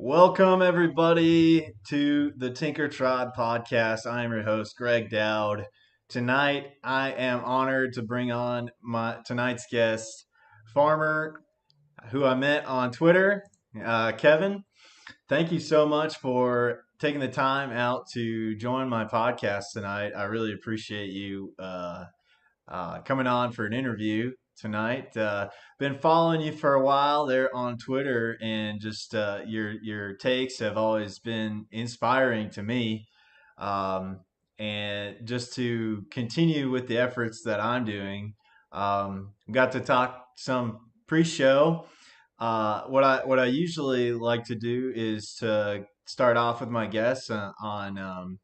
Welcome, everybody, to the Tinker Tribe podcast. I am your host, Greg Dowd. Tonight, I am honored to bring on my tonight's guest, farmer who I met on Twitter, Kevin. Thank you so much for taking the time out to join my podcast tonight. I really appreciate you coming on for an interview tonight. Been following you for a while there on Twitter, and just your takes have always been inspiring to me. Um, and just to continue with the efforts that I'm doing, got to talk some pre-show. What I usually like to do is to start off with my guests on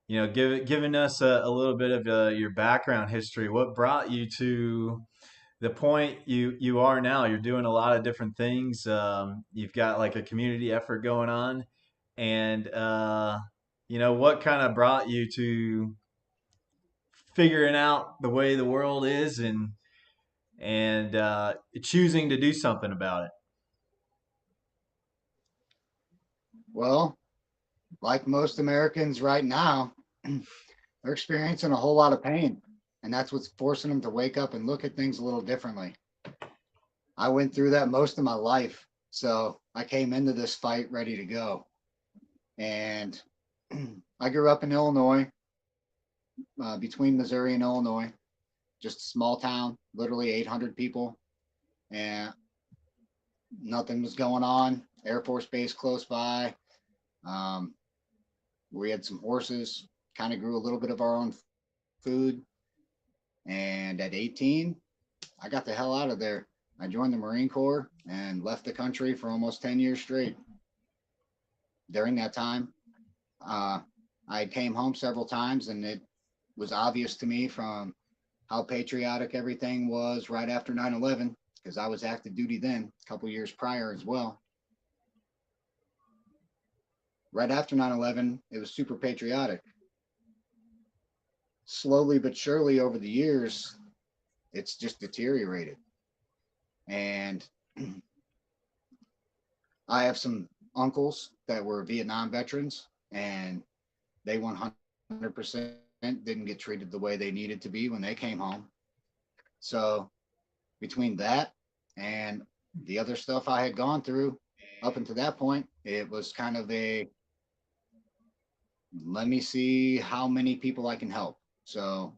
giving us a little bit of your background history. What brought you to the point you are now? You're doing a lot of different things. You've got like a community effort going on, and what kind of brought you to figuring out the way the world is and choosing to do something about it. Well, like most Americans right now, they're experiencing a whole lot of pain. And that's what's forcing them to wake up and look at things a little differently. I went through that most of my life. So I came into this fight ready to go. And I grew up in Illinois, between Missouri and Illinois, just a small town, literally 800 people. And nothing was going on. Air Force Base close by. Um, we had some horses, kind of grew a little bit of our own food. And at 18, I got the hell out of there. I joined the Marine Corps and left the country for almost 10 years straight. During that time, uh, I came home several times, and it was obvious to me from how patriotic everything was right after 9/11, because I was active duty then, a couple years prior as well. Right after 9/11, it was super patriotic. Slowly but surely over the years, it's just deteriorated. And I have some uncles that were Vietnam veterans, and they 100% didn't get treated the way they needed to be when they came home. So between that and the other stuff I had gone through up until that point, it was kind of a let me see how many people I can help. So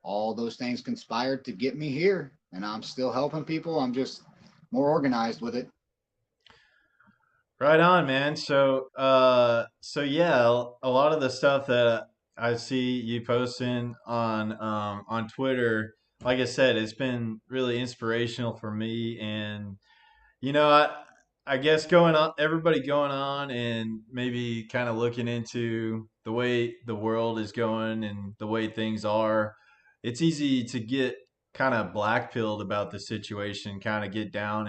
all those things conspired to get me here, and I'm still helping people. I'm just more organized with it. Right on, man. So yeah, a lot of the stuff that I see you posting on Twitter, like I said, it's been really inspirational for me. And you know, I guess going on, everybody going on, and maybe kind of looking into the way the world is going and the way things are. It's easy to get kind of black pilled about the situation, kind of get down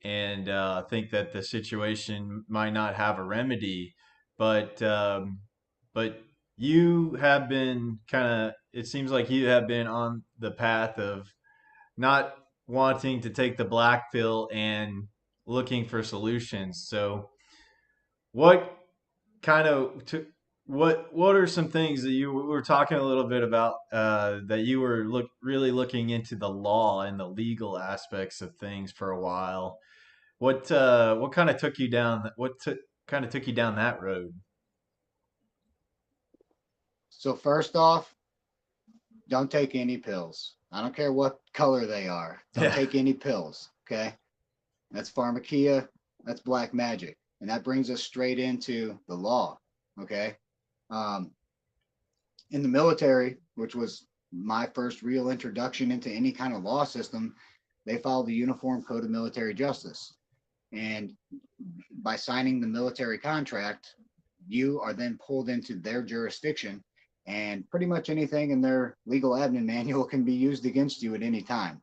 and think that the situation might not have a remedy. But you have been kind of. It seems like you have been on the path of not wanting to take the black pill and looking for solutions. So what kind of what are some things that you were talking a little bit about that you were really looking into the law and the legal aspects of things for a while? What kind of took you down? Kind of took you down that road? So first off, don't take any pills. I don't care what color they are. Don't Yeah. take any pills. Okay. That's pharmakia. That's black magic. And that brings us straight into the law. Okay. Um, in the military, which was my first real introduction into any kind of law system, they follow the Uniform Code of Military Justice. And by signing the military contract, you are then pulled into their jurisdiction, and pretty much anything in their legal admin manual can be used against you at any time.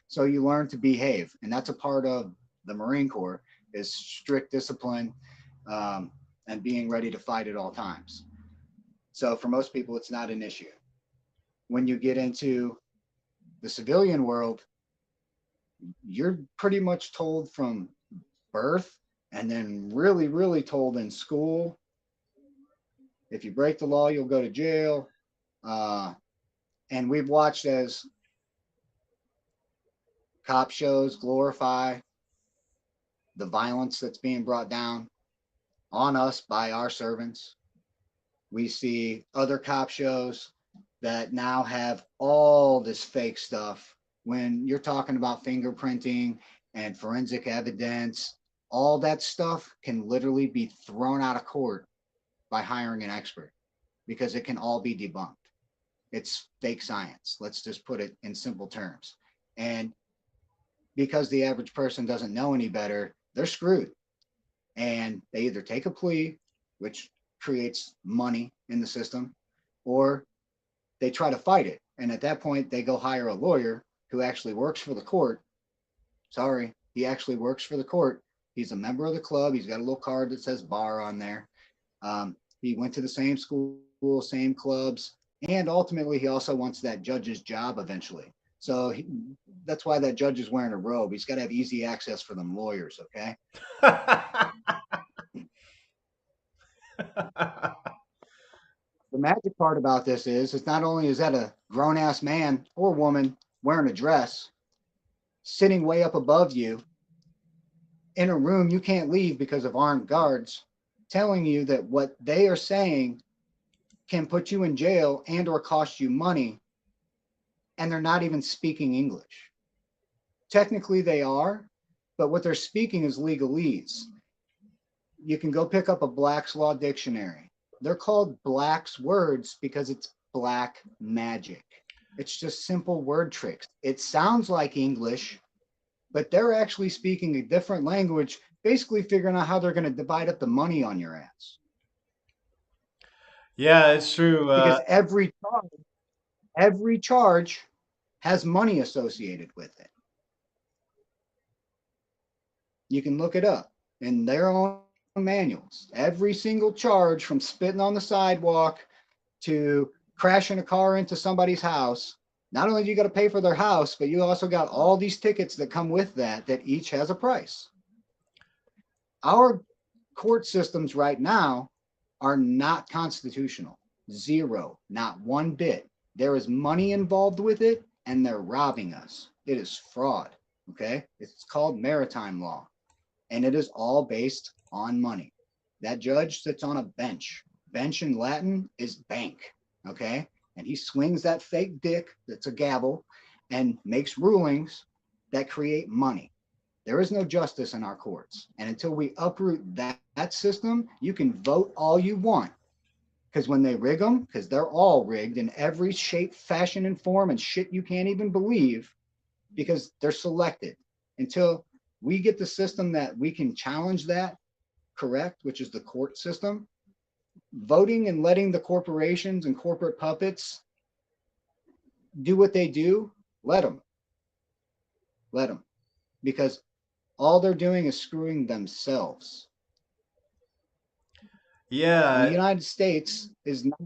So you learn to behave, and that's a part of the Marine Corps is strict discipline, um, and being ready to fight at all times. So for most people, it's not an issue. When you get into the civilian world, you're pretty much told from birth, and then really, really told in school. If you break the law, you'll go to jail. Uh, and we've watched as cop shows glorify the violence that's being brought down on us by our servants. We see other cop shows that now have all this fake stuff. When you're talking about fingerprinting and forensic evidence, all that stuff can literally be thrown out of court by hiring an expert because it can all be debunked. It's fake science. Let's just put it in simple terms. And because the average person doesn't know any better, they're screwed. And they either take a plea, which creates money in the system, or they try to fight it. And at that point, they go hire a lawyer who actually works for the court. Sorry, he actually works for the court. He's a member of the club. He's got a little card that says bar on there. He went to the same school, same clubs, and ultimately he also wants that judge's job eventually. So that's why that judge is wearing a robe. He's got to have easy access for them lawyers, okay? The magic part about this is not only is that a grown ass man or woman wearing a dress sitting way up above you in a room you can't leave because of armed guards telling you that what they are saying can put you in jail and or cost you money, and they're not even speaking English. Technically they are, but what they're speaking is legalese. You can go pick up a Black's Law dictionary. They're called Black's words because it's black magic. It's just simple word tricks. It sounds like English, but they're actually speaking a different language, basically figuring out how they're going to divide up the money on your ass. Yeah, it's true. Because every charge has money associated with it. You can look it up in their own manuals. Every single charge, from spitting on the sidewalk to crashing a car into somebody's house, not only do you got to pay for their house, but you also got all these tickets that come with that each has a price. Our court systems right now are not constitutional. Zero, not one bit. There is money involved with it, and they're robbing us. It is fraud. Okay, it's called maritime law, and it is all based on money. That judge sits on a bench. Bench in Latin is bank. Okay, and he swings that fake dick that's a gavel and makes rulings that create money. There is no justice in our courts. And until we uproot that system, you can vote all you want. Because when they rig them, because they're all rigged in every shape, fashion, and form, and shit you can't even believe, because they're selected. Until we get the system that we can challenge that correct, which is the court system, voting and letting the corporations and corporate puppets do what they do, let them. Let them. Because all they're doing is screwing themselves. The Yeah, United States is not,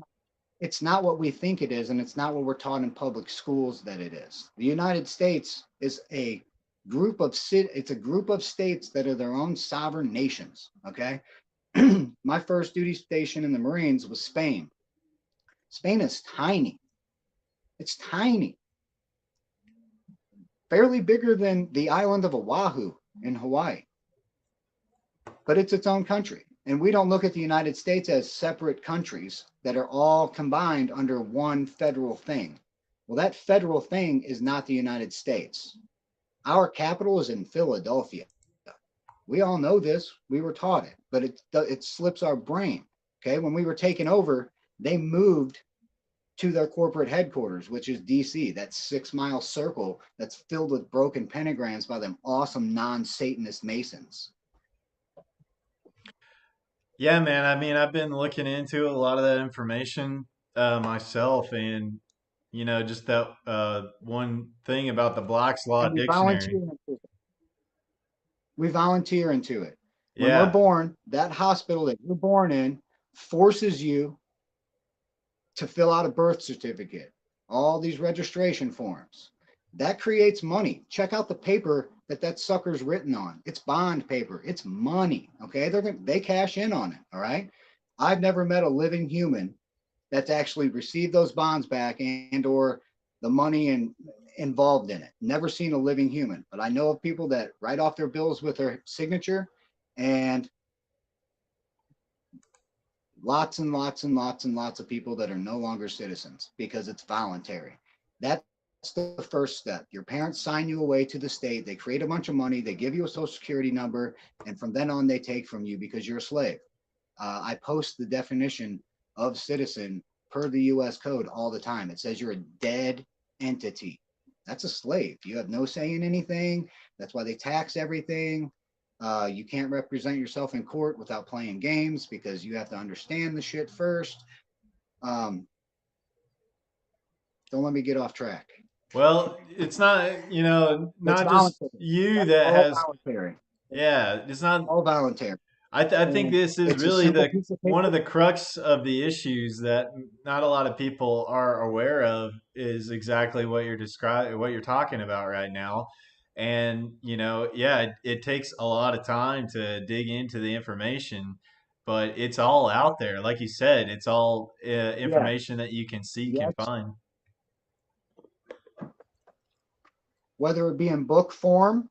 it's not what we think it is, and it's not what we're taught in public schools that it is. The United States is a it's a group of states that are their own sovereign nations. Okay. My first duty station in the Marines was Spain. Spain is tiny. It's tiny. Barely bigger than the island of Oahu in Hawaii. But it's its own country. And we don't look at the United States as separate countries that are all combined under one federal thing. Well, that federal thing is not the United States. Our capital is in Philadelphia. We all know this. We were taught it, but it slips our brain. Okay, when we were taken over, they moved to their corporate headquarters, which is DC, that 6 mile circle that's filled with broken pentagrams by them awesome non-Satanist Masons. yeah, man. I mean, I've been looking into a lot of that information myself, and just that one thing about the Black's Law And Dictionary. we volunteer into it. When we're Yeah, born, that hospital that you're born in forces you to fill out a birth certificate, all these registration forms. That creates money. Check out the paper that sucker's written on. It's bond paper. It's money. Okay, they cash in on it. All right. I've never met a living human that's actually received those bonds back and or the money involved in it. Never seen a living human, but I know of people that write off their bills with their signature, and lots and lots and lots and lots of people that are no longer citizens because it's voluntary. That's the first step. Your parents sign you away to the state. They create a bunch of money. They give you a social security number. And from then on, they take from you because you're a slave. I post the definition of citizen per the US code all the time. It says you're a dead entity. That's a slave. You have no say in anything. That's why they tax everything. You can't represent yourself in court without playing games because you have to understand the shit first. Um, don't let me get off track. Well, it's not, It's not just voluntary. you That's that all has, voluntary. It's yeah, it's not. all voluntary. I think And this is it's a really simple the piece of one of paper. the crux of the issues that not a lot of people are aware of is exactly what you're describing, what you're talking about right now. And, yeah, it takes a lot of time to dig into the information, but it's all out there. Like you said, it's all Yeah. information that you can seek and Yes. find. Whether it be in book form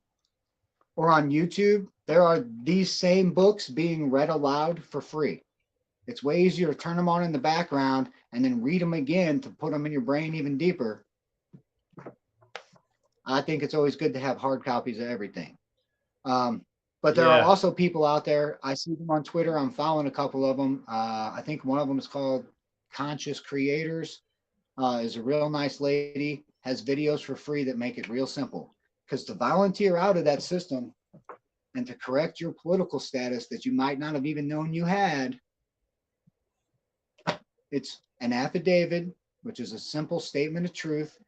or on YouTube, there are these same books being read aloud for free. It's way easier to turn them on in the background and then read them again to put them in your brain even deeper. I think it's always good to have hard copies of everything. Um, but there are Yeah. also people out there. I see them on Twitter. I'm following a couple of them. I think one of them is called Conscious Creators. Is a real nice lady. Has videos for free that make it real simple. Because to volunteer out of that system and to correct your political status that you might not have even known you had, it's an affidavit, which is a simple statement of truth.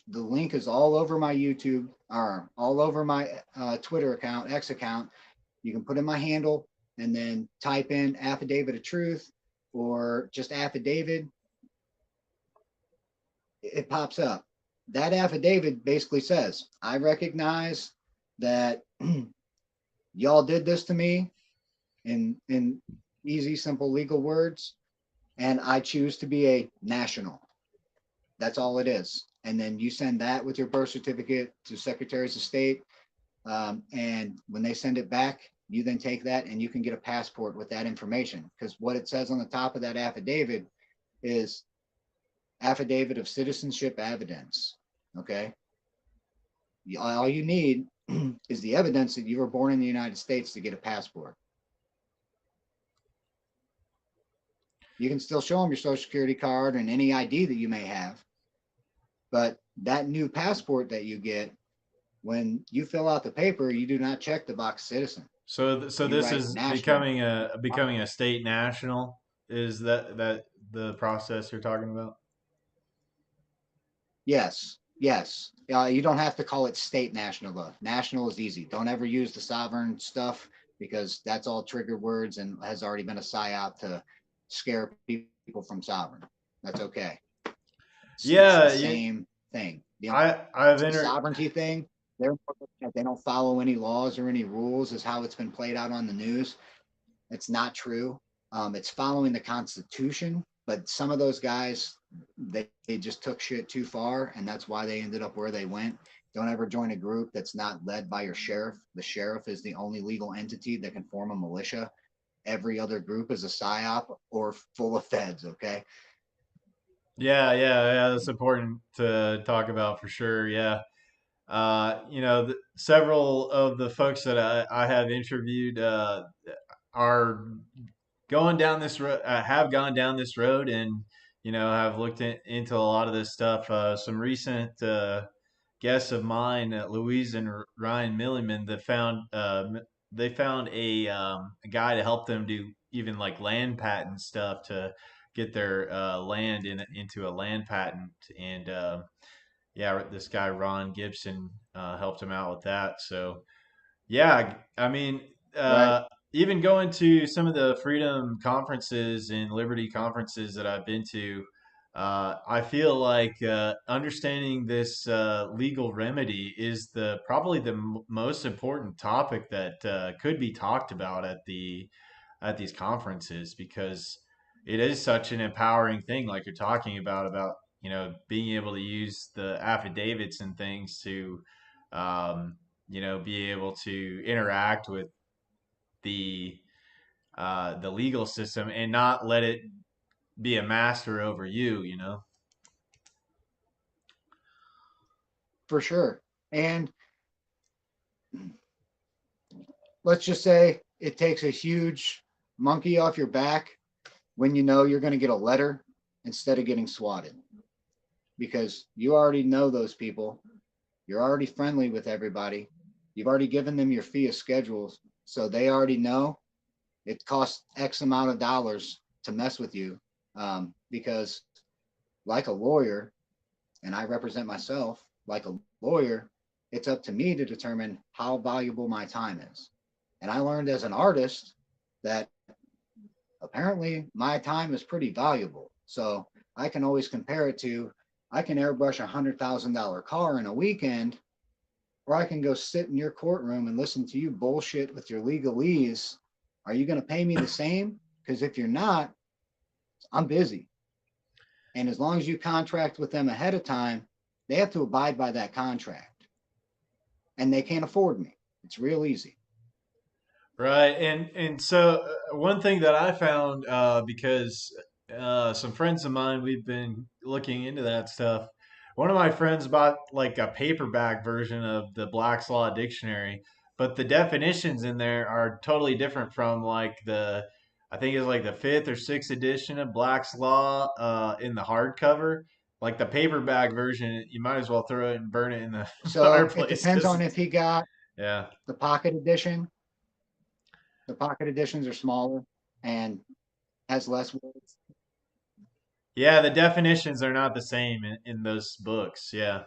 The link is all over my YouTube or all over my Twitter account, X account. You can put in my handle and then type in affidavit of truth or just affidavit. It pops up. That affidavit basically says, I recognize that y'all did this to me in easy, simple legal words, and I choose to be a national. That's all it is. And then you send that with your birth certificate to secretaries of state. And when they send it back, you then take that and you can get a passport with that information. Because what it says on the top of that affidavit is affidavit of citizenship evidence. Okay. All you need is the evidence that you were born in the United States to get a passport. You can still show them your social security card and any ID that you may have. But that new passport that you get, when you fill out the paper, you do not check the box citizen. So You this write is national. becoming a state national. Is that the process you're talking about? Yes, yes. You don't have to call it state national though. National is easy. Don't ever use the sovereign stuff because that's all trigger words and has already been a psyop to scare people from sovereign. That's okay. It's the Yeah, same thing. I've The entered. sovereignty thing, they don't follow any laws or any rules, is how it's been played out on the news. It's not true. It's following the Constitution, but some of those guys, they just took shit too far, and that's why they ended up where they went. Don't ever join a group that's not led by your sheriff. The sheriff is the only legal entity that can form a militia. Every other group is a psyop or full of feds. Okay. Yeah. That's important to talk about for sure. Yeah. Several of the folks that I have interviewed are going down this road, have gone down this road, and have looked into a lot of this stuff. Some recent guests of mine, Louise and Ryan Milliman, that found they found a guy to help them do even like land patent stuff to get their land into a land patent, and yeah, this guy Ron Gibson helped him out with that. So yeah, I mean, Right. even going to some of the freedom conferences and liberty conferences that I've been to, I feel like understanding this legal remedy is the probably the most important topic that could be talked about at these conferences because it is such an empowering thing, like you're talking about being able to use the affidavits and things to be able to interact with the the legal system and not let it be a master over you, you know. for sure. And let's just say it takes a huge monkey off your back when you know you're going to get a letter instead of getting swatted because you already know those people. You're already friendly with everybody. You've already given them your fee of schedules. So they already know it costs X amount of dollars to mess with you. Because, like a lawyer, and I represent myself, like a lawyer, it's up to me to determine how valuable my time is. And I learned as an artist that apparently my time is pretty valuable. So I can always compare it to I can airbrush $100,000 car in a weekend, or I can go sit in your courtroom and listen to you bullshit with your legalese. Are you going to pay me the same? Because if you're not, I'm busy. And as long as you contract with them ahead of time, they have to abide by that contract. And they can't afford me. It's real easy. Right, and so one thing that I found because some friends of mine we've been looking into that stuff. One of my friends bought like a paperback version of the Black's Law Dictionary, but the definitions in there are totally different from like the I think it's like the fifth or sixth edition of Black's Law in the hardcover. Like the paperback version, you might as well throw it and burn it in the So it fireplace depends because on if he got yeah. the pocket edition. The pocket editions are smaller and has less words. Yeah, the definitions are not the same in those books. Yeah.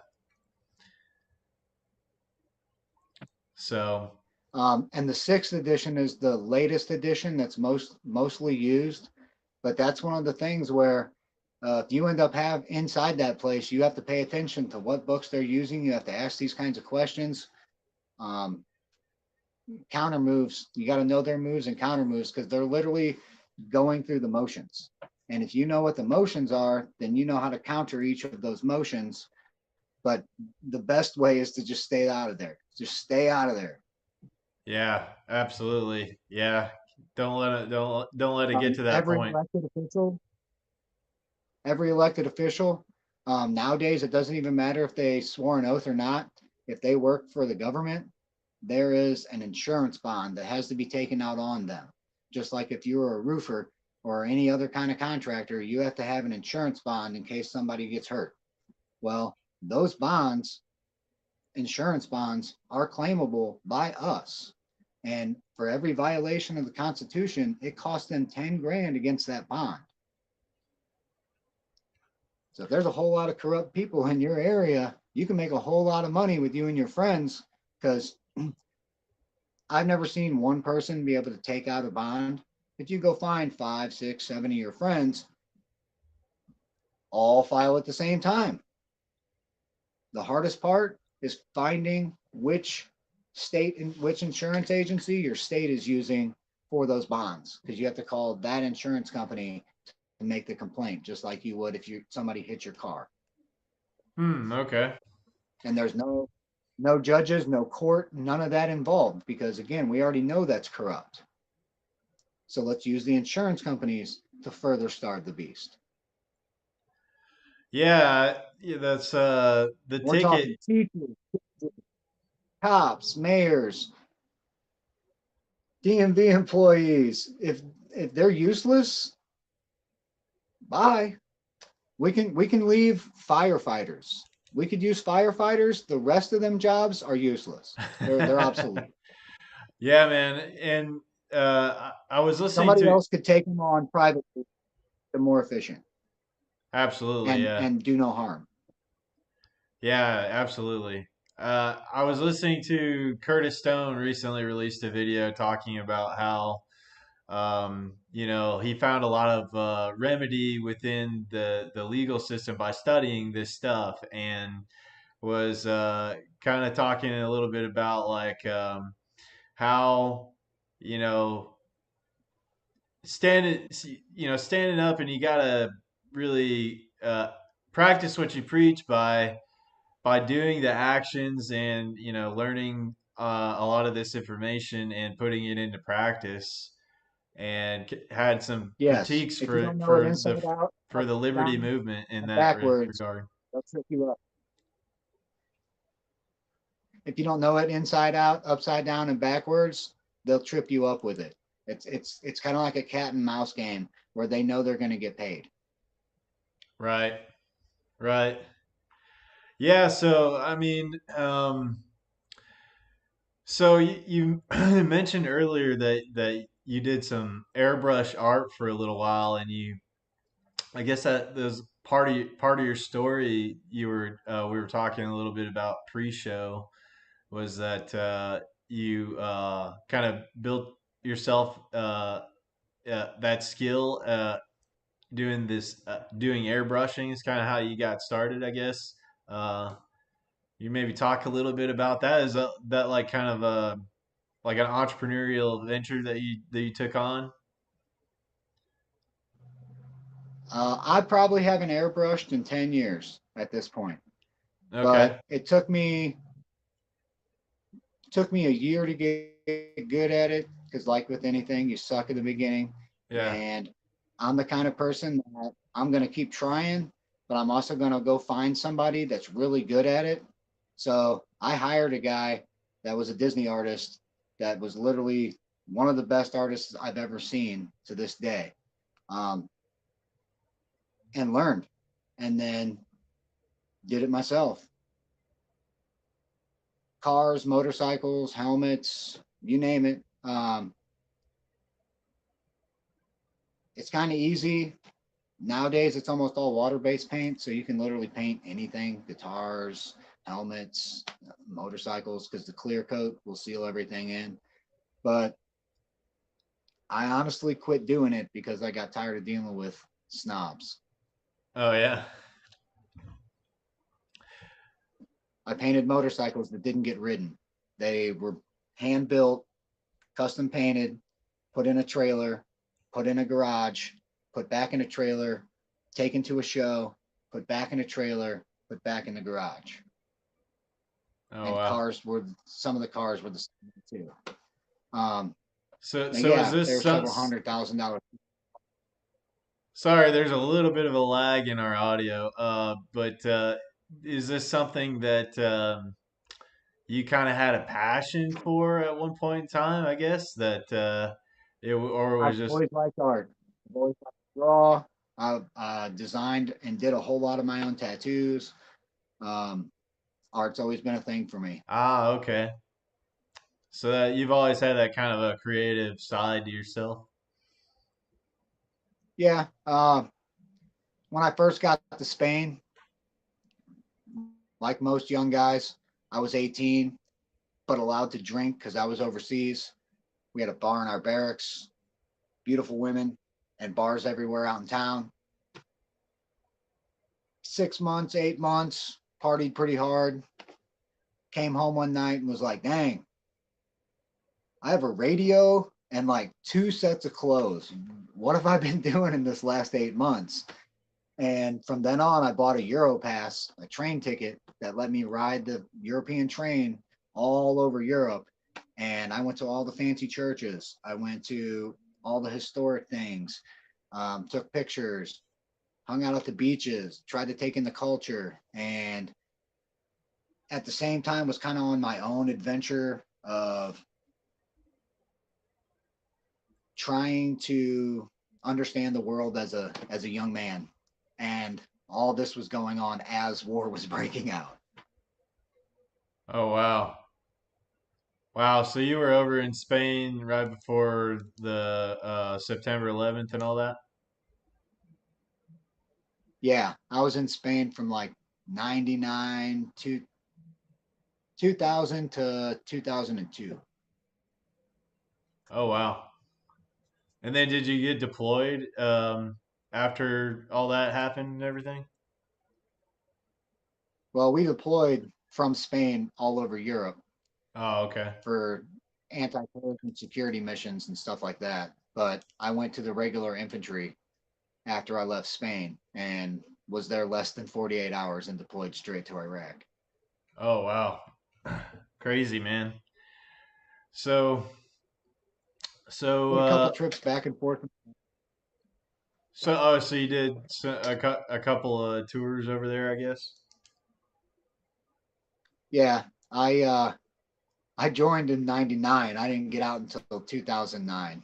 So, And the sixth edition is the latest edition that's mostly used. But that's one of the things where if you end up have inside that place, you have to pay attention to what books they're using. You have to ask these kinds of questions. Um, Counter moves, you got to know their moves and counter moves because they're literally going through the motions. And if you know what the motions are, then you know how to counter each of those motions. But the best way is to just stay out of there. Just stay out of there. yeah, absolutely. Yeah. Don't let it get Um, to that every point. elected official, every elected official, nowadays it doesn't even matter if they swore an oath or not. If they work for the government, there is an insurance bond that has to be taken out on them. Just like if you were a roofer or any other kind of contractor, you have to have an insurance bond in case somebody gets hurt. Well, those bonds, insurance bonds, are claimable by us. And for every violation of the Constitution, it costs them 10 grand against that bond. So if there's a whole lot of corrupt people in your area, you can make a whole lot of money with you and your friends because I've never seen one person be able to take out a bond. If you go find 5, 6, 7 of your friends, all file at the same time. The hardest part is finding which state and which insurance agency your state is using for those bonds because you have to call that insurance company to make the complaint, just like you would if somebody hit your car. Hmm, okay. And there's no judges, no court, none of that involved because again, we already know that's corrupt. So let's use the insurance companies to further starve the beast. Yeah, yeah, that's the We're ticket. talking teachers, cops, mayors, DMV employees. If they're useless, bye. We can leave firefighters. We could use firefighters. The rest of them jobs are useless. They're obsolete. Yeah, man. And I was listening Somebody to else could take them on privately. They're more efficient absolutely, and yeah. do no harm. Yeah, absolutely. I was listening to Curtis Stone recently released a video talking about how He found a lot of remedy within the legal system by studying this stuff, and was kind of talking a little bit about like how you know standing standing up, and you gotta really practice what you preach by doing the actions, and learning a lot of this information and putting it into practice, and had some Yes. critiques If you for don't know it for the inside out, for the upside liberty down, movement in and that backwards, regard. they'll trip you up. If you don't know it inside out, upside down, and backwards, they'll trip you up with it. It's kind of like a cat and mouse game where they know they're going to get paid. Right, right. Yeah, so I mean, so you mentioned earlier that you did some airbrush art for a little while, and I guess that was part of your story. We were talking a little bit about pre-show, was that you kind of built yourself that skill doing airbrushing is kind of how you got started, I guess. Uh, you maybe talk a little bit about that. Is that like kind of a like an entrepreneurial venture that you took on? I probably haven't airbrushed in 10 years at this point, Okay. but it took me a year to get good at it because, like with anything, you suck at the beginning. Yeah. And I'm the kind of person that I'm going to keep trying, but I'm also going to go find somebody that's really good at it. So I hired a guy that was a Disney artist that was literally one of the best artists I've ever seen to this day, um, and learned, and then did it myself. Cars, motorcycles, helmets, you name it. It's kind of easy. Nowadays, it's almost all water-based paint, so you can literally paint anything: guitars, helmets, motorcycles, because the clear coat will seal everything in. But I honestly quit doing it because I got tired of dealing with snobs. Oh yeah. I painted motorcycles that didn't get ridden. They were hand built, custom painted, put in a trailer, put in a garage, put back in a trailer, taken to a show, put back in a trailer, put back in the garage. Oh And wow. some of the cars were the same too. Um, So now, so is yeah, this there's several $100,000. sorry, there's a little bit of a lag in our audio. But is this something that you kind of had a passion for at one point in time? I guess that or I've was just always liked art. I've always liked to draw. I've designed and did a whole lot of my own tattoos. Um, Art's always been a thing for me. okay. So that you've always had that kind of a creative side to yourself. Yeah. When I first got to Spain, like most young guys, I was 18, but allowed to drink because I was overseas. We had a bar in our barracks, beautiful women, and bars everywhere out in town. 6 months, 8 months, partied pretty hard. Came home one night and was like, dang, I have a radio and like two sets of clothes. What have I been doing in this last 8 months? And from then on, I bought a Euro pass, a train ticket that let me ride the European train all over Europe. And I went to all the fancy churches. I went to all the historic things, took pictures, hung out at the beaches, tried to take in the culture, and at the same time was kind of on my own adventure of trying to understand the world as a young man. And all this was going on as war was breaking out. Oh wow. Wow, so you were over in Spain right before the September 11th and all that? Yeah, I was in Spain from like 99 to 2000 to 2002. Oh wow. And then did you get deployed after all that happened and everything? Well, we deployed from Spain all over Europe Oh, okay. for anti-terrorism security missions and stuff like that. But I went to the regular infantry after I left Spain and was there less than 48 hours and deployed straight to Iraq. Oh, wow. Crazy, man. So, so, Did a couple uh, trips back and forth. so you did a couple of tours over there, I guess? Yeah, I joined in '99. I didn't get out until 2009,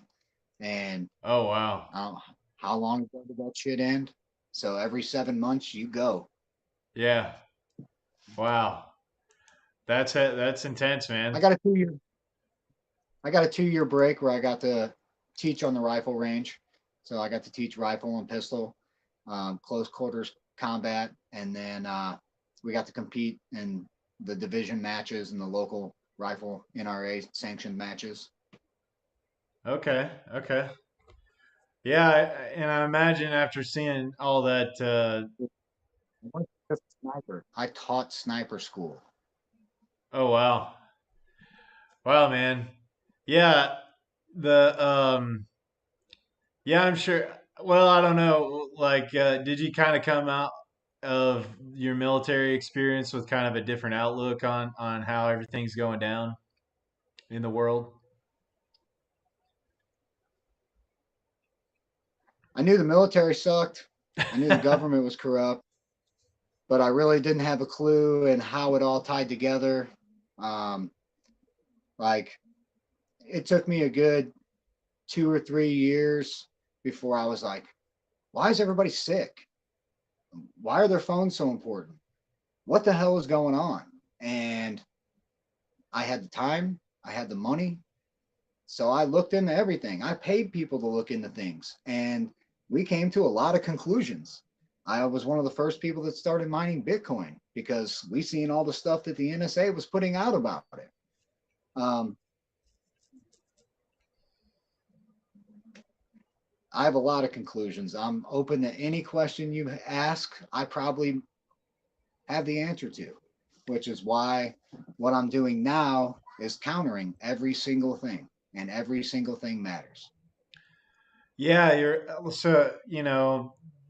and Oh, wow. uh, how long ago did that shit end? So every 7 months you go. Yeah. Wow. That's intense, I man. got a 2 year I got a 2 year break where I got to teach on the rifle range. So I got to teach rifle and pistol, close quarters combat, and then we got to compete in the division matches and the local rifle NRA sanctioned matches. Okay. Okay. Yeah, and I imagine after seeing all that, Sniper. I taught sniper school. oh wow, wow, man. Yeah, the yeah, I'm sure. Well, I don't know. Like, did you kind of come out of your military experience with kind of a different outlook on how everything's going down in the world? I knew the military sucked. I knew the government was corrupt, but I really didn't have a clue in how it all tied together. Um, like it took me a good 2 or 3 years before I was like, why is everybody sick? Why are their phones so important? What the hell is going on? And I had the time, I had the money, so I looked into everything. I paid people to look into things, and we came to a lot of conclusions. I was one of the first people that started mining Bitcoin because we seen all the stuff that the NSA was putting out about it. Um, I have a lot of conclusions. I'm open to any question you ask. I probably have the answer to, which is why what I'm doing now is countering every single thing, and every single thing matters. Yeah, you're so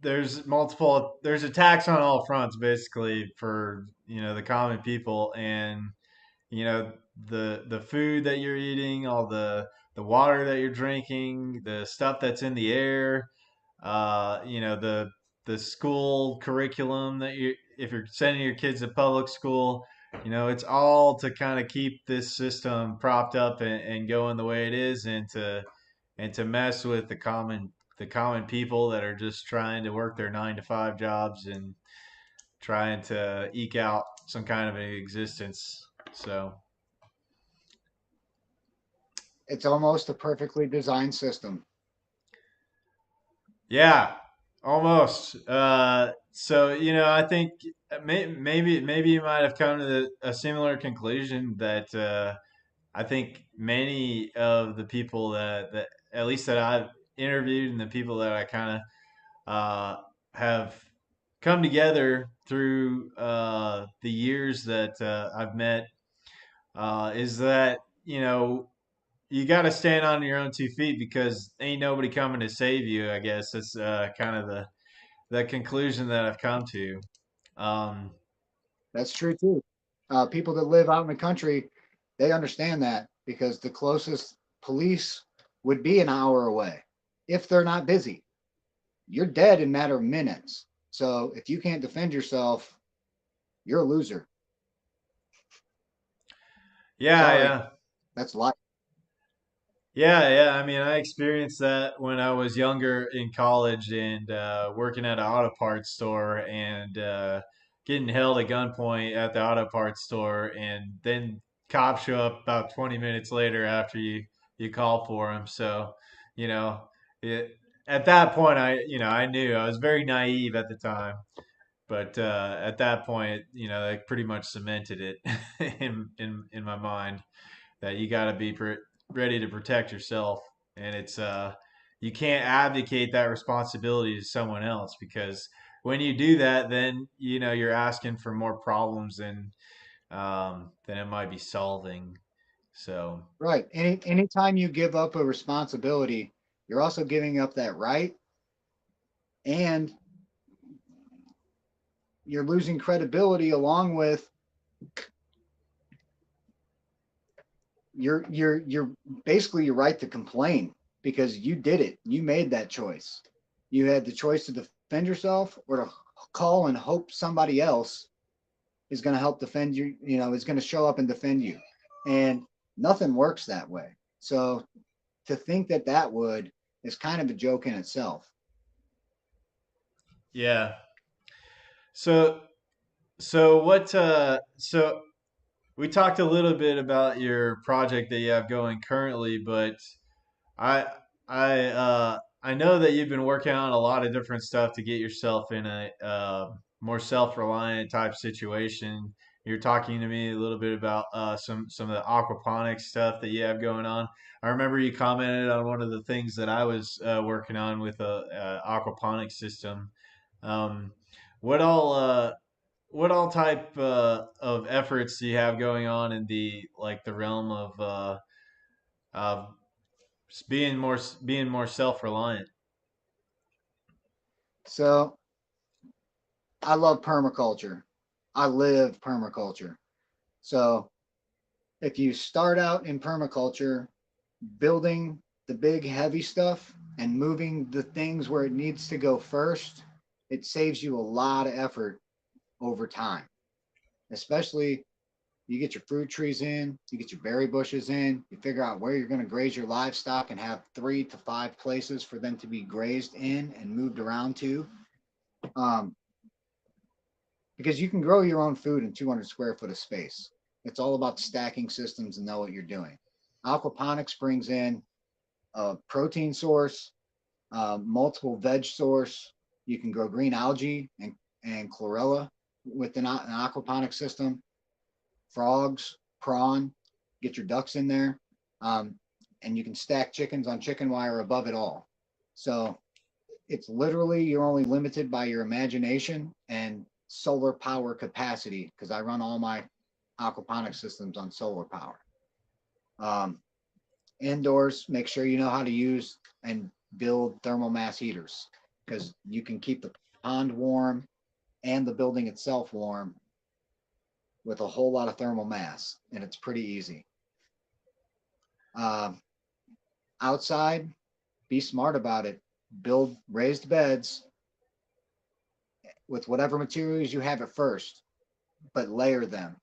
there's attacks on all fronts basically for the common people, and you know the food that you're eating, all the water that you're drinking, the stuff that's in the air, the school curriculum that you if you're sending your kids to public school, it's all to kind of keep this system propped up and going the way it is, and to mess with the common people that are just trying to work their 9 to 5 jobs and trying to eke out some kind of an existence. So It's almost a perfectly designed system. yeah, almost. So I think maybe you might have come to a similar conclusion that I think many of the people that at least that I've interviewed and the people that I kind of have come together through the years that I've met is that you got to stand on your own 2 feet because ain't nobody coming to save you. I guess that's kind of the conclusion that I've come to. Um, That's true too. People that live out in the country, they understand that because the closest police would be an hour away if they're not busy. You're dead in a matter of minutes. So if you can't defend yourself, you're a loser. yeah, Sorry, yeah. that's life. Yeah, yeah. I mean, I experienced that when I was younger in college and working at an auto parts store and getting held at gunpoint at the auto parts store, and then cops show up about 20 minutes later after you call for them. So, you know, it, at that point, I knew I was very naive at the time, but at that point, they pretty much cemented it in my mind that you got to be ready to protect yourself, and you can't abdicate that responsibility to someone else, because when you do that, then you're asking for more problems than it might be solving. So Right. Anytime you give up a responsibility, you're also giving up that right, and you're losing credibility along with your basically your right to complain because you did it. You made that choice. You had the choice to defend yourself or to call and hope somebody else is going to help defend you, is going to show up and defend you. And nothing works that way. So to think that that would is kind of a joke in itself. yeah. So so we talked a little bit about your project that you have going currently, but I I know that you've been working on a lot of different stuff to get yourself in a more self-reliant type situation. You're talking to me a little bit about some of the aquaponics stuff that you have going on. I remember you commented on one of the things that I was working on with a aquaponics system. Um, what all type of efforts do you have going on in the realm of being more self reliant? So I love permaculture. I live permaculture. So if you start out in permaculture, building the big heavy stuff and moving the things where it needs to go first, it saves you a lot of effort over time. Especially you get your fruit trees in, you get your berry bushes in, you figure out where you're going to graze your livestock and have 3 to 5 places for them to be grazed in and moved around to. Um, because you can grow your own food in 200 square foot of space. It's all about stacking systems and know what you're doing. Aquaponics brings in a protein source, multiple veg source. You can grow green algae and chlorella with an aquaponic system, frogs, prawn, get your ducks in there. Um, and you can stack chickens on chicken wire above it all. So it's literally you're only limited by your imagination and solar power capacity because I run all my aquaponic systems on solar power. Um, Indoors, make sure you know how to use and build thermal mass heaters because you can keep the pond warm and the building itself warm with a whole lot of thermal mass, and it's pretty easy. Um, Outside, be smart about it. Build raised beds with whatever materials you have at first, but layer them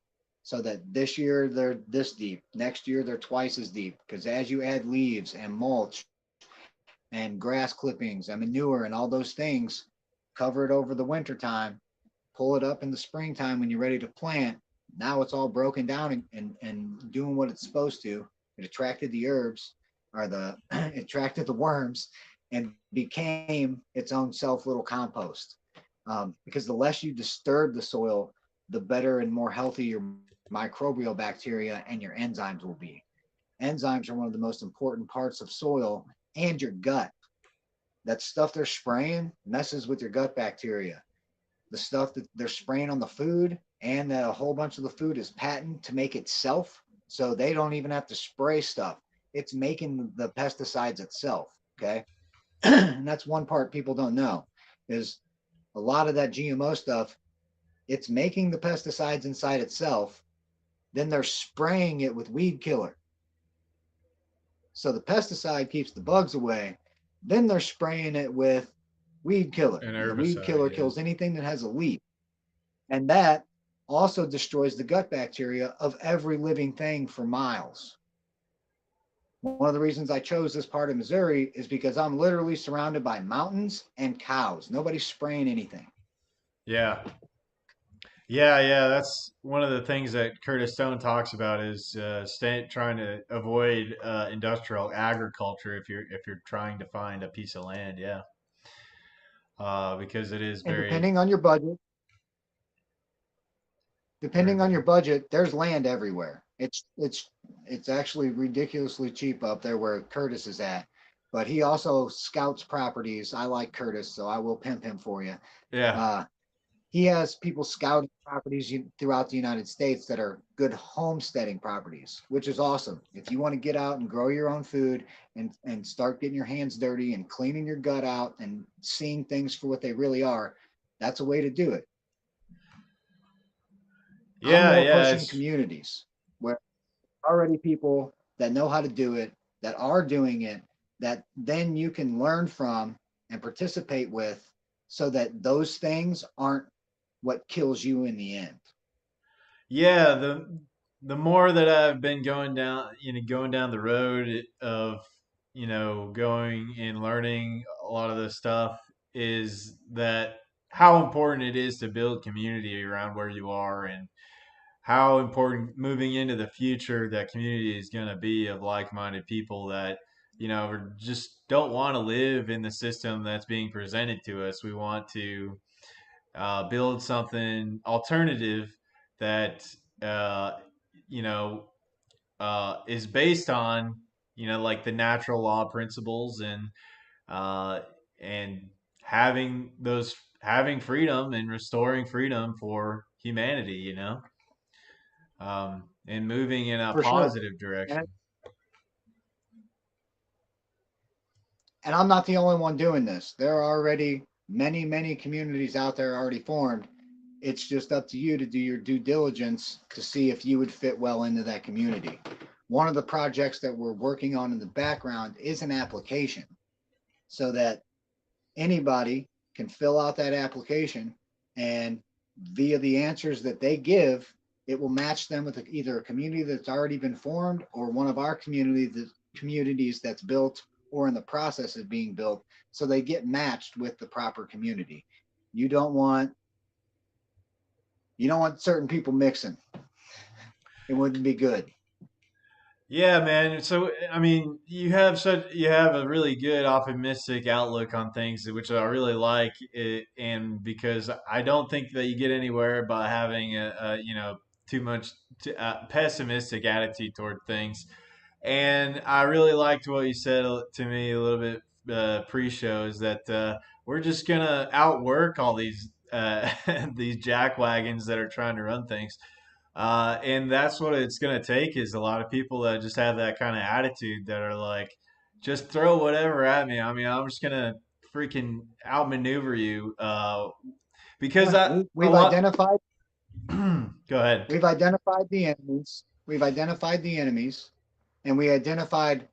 so that this year they're this deep, next year they're twice as deep. Because as you add leaves and mulch and grass clippings and manure and all those things, cover it over the winter time, pull it up in the springtime when you're ready to plant. Now it's all broken down and doing what it's supposed to. It attracted the herbs or it attracted the worms and became its own self little compost. Because the less you disturb the soil, the better and more healthy your microbial bacteria and your enzymes will be. Enzymes are one of the most important parts of soil and your gut. That stuff they're spraying messes with your gut bacteria. The stuff that they're spraying on the food, and that a whole bunch of the food is patented to make itself, so they don't even have to spray stuff. It's making the pesticides itself. Okay, and that's one part people don't know is a lot of that GMO stuff. It's making the pesticides inside itself. Then they're spraying it with weed killer. So the pesticide keeps the bugs away. Then they're spraying it with weed killer, An and the weed herbicide, killer yeah. kills anything that has a leaf. And that also destroys the gut bacteria of every living thing for miles. One of the reasons I chose this part of Missouri is because I'm literally surrounded by mountains and cows. Nobody's spraying anything. Yeah. Yeah. That's one of the things that Curtis Stone talks about is trying to avoid industrial agriculture if you're trying to find a piece of land. Yeah, because it is And very very depending on your budget, there's land everywhere. It's actually ridiculously cheap up there where Curtis is at. but he also scouts properties. I like Curtis, so I will pimp him for you. Yeah. Uh, he has people scouting properties throughout the United States that are good homesteading properties, which is awesome. If you want to get out and grow your own food and start getting your hands dirty and cleaning your gut out and seeing things for what they really are, that's a way to do it. I'm Yeah, more yeah, pushing it's communities where already people that know how to do it, that are doing it, that then you can learn from and participate with so that those things aren't what kills you in the end. yeah, the more that I've been going down the road of, going and learning a lot of this stuff is that how important it is to build community around where you are, and how important moving into the future that community is going to be of like-minded people that, just don't want to live in the system that's being presented to us. We want to build something alternative that uh, you know is based on, like the natural law principles, uh, and having freedom and restoring freedom for humanity, and moving in a For sure. positive And, direction. and I'm not the only one doing this. There are already many, many communities out there already formed. It's just up to you to do your due diligence to see if you would fit well into that community. One of the projects that we're working on in the background is an application so that anybody can fill out that application, and via the answers that they give, it will match them with either a community that's already been formed or one of our communities that's built or in the process of being built, so they get matched with the proper community. You don't want certain people mixing. It wouldn't be good. Yeah, man. So, I mean, you have a really good optimistic outlook on things, which I really like. And because I don't think that you get anywhere by having too much pessimistic attitude toward things. And I really liked what you said to me a little bit pre-show, is that we're just gonna outwork all these these jackwagons that are trying to run things. And that's what it's going to take, is a lot of people that just have that kind of attitude that are like, just throw whatever at me. I mean, I'm just going to freaking outmaneuver you. Because Yeah, a lot, go ahead. we've identified the enemies. We've identified the enemies, and we identified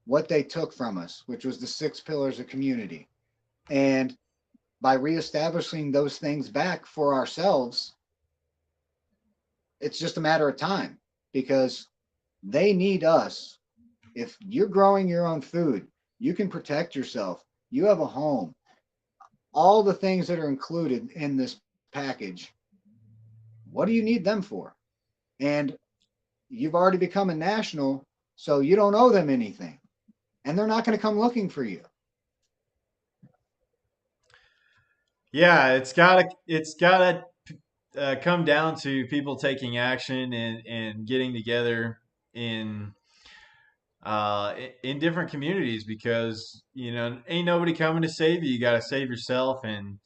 what they took from us, which was the six pillars of community. And by reestablishing those things back for ourselves, it's just a matter of time because they need us. If you're growing your own food, you can protect yourself. You have a home. All the things that are included in this package, what do you need them for? And you've already become a national, so you don't owe them anything. And they're not going to come looking for you. Yeah, it's gotta come down to people taking action and getting together in in different communities, because ain't nobody coming to save you. You got to save yourself, and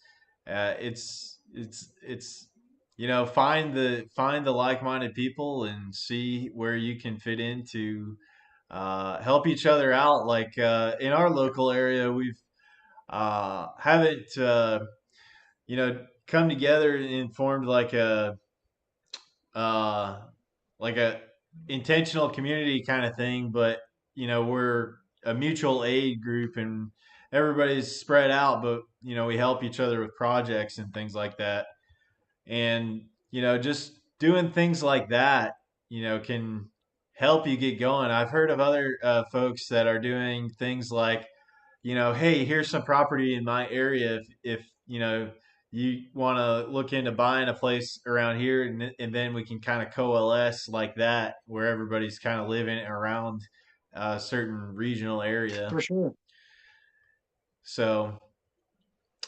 it's find the like-minded people and see where you can fit in to help each other out. Like in our local area, we've haven't come together and formed uh, like a intentional community kind of thing, but we're a mutual aid group, and everybody's spread out, but we help each other with projects and things like that. And just doing things like that can help you get going. I've heard of other folks that are doing things like, hey, here's some property in my area. If you want to look into buying a place around here, and then we can kind of coalesce like that, where everybody's kind of living around a certain regional area. For sure. So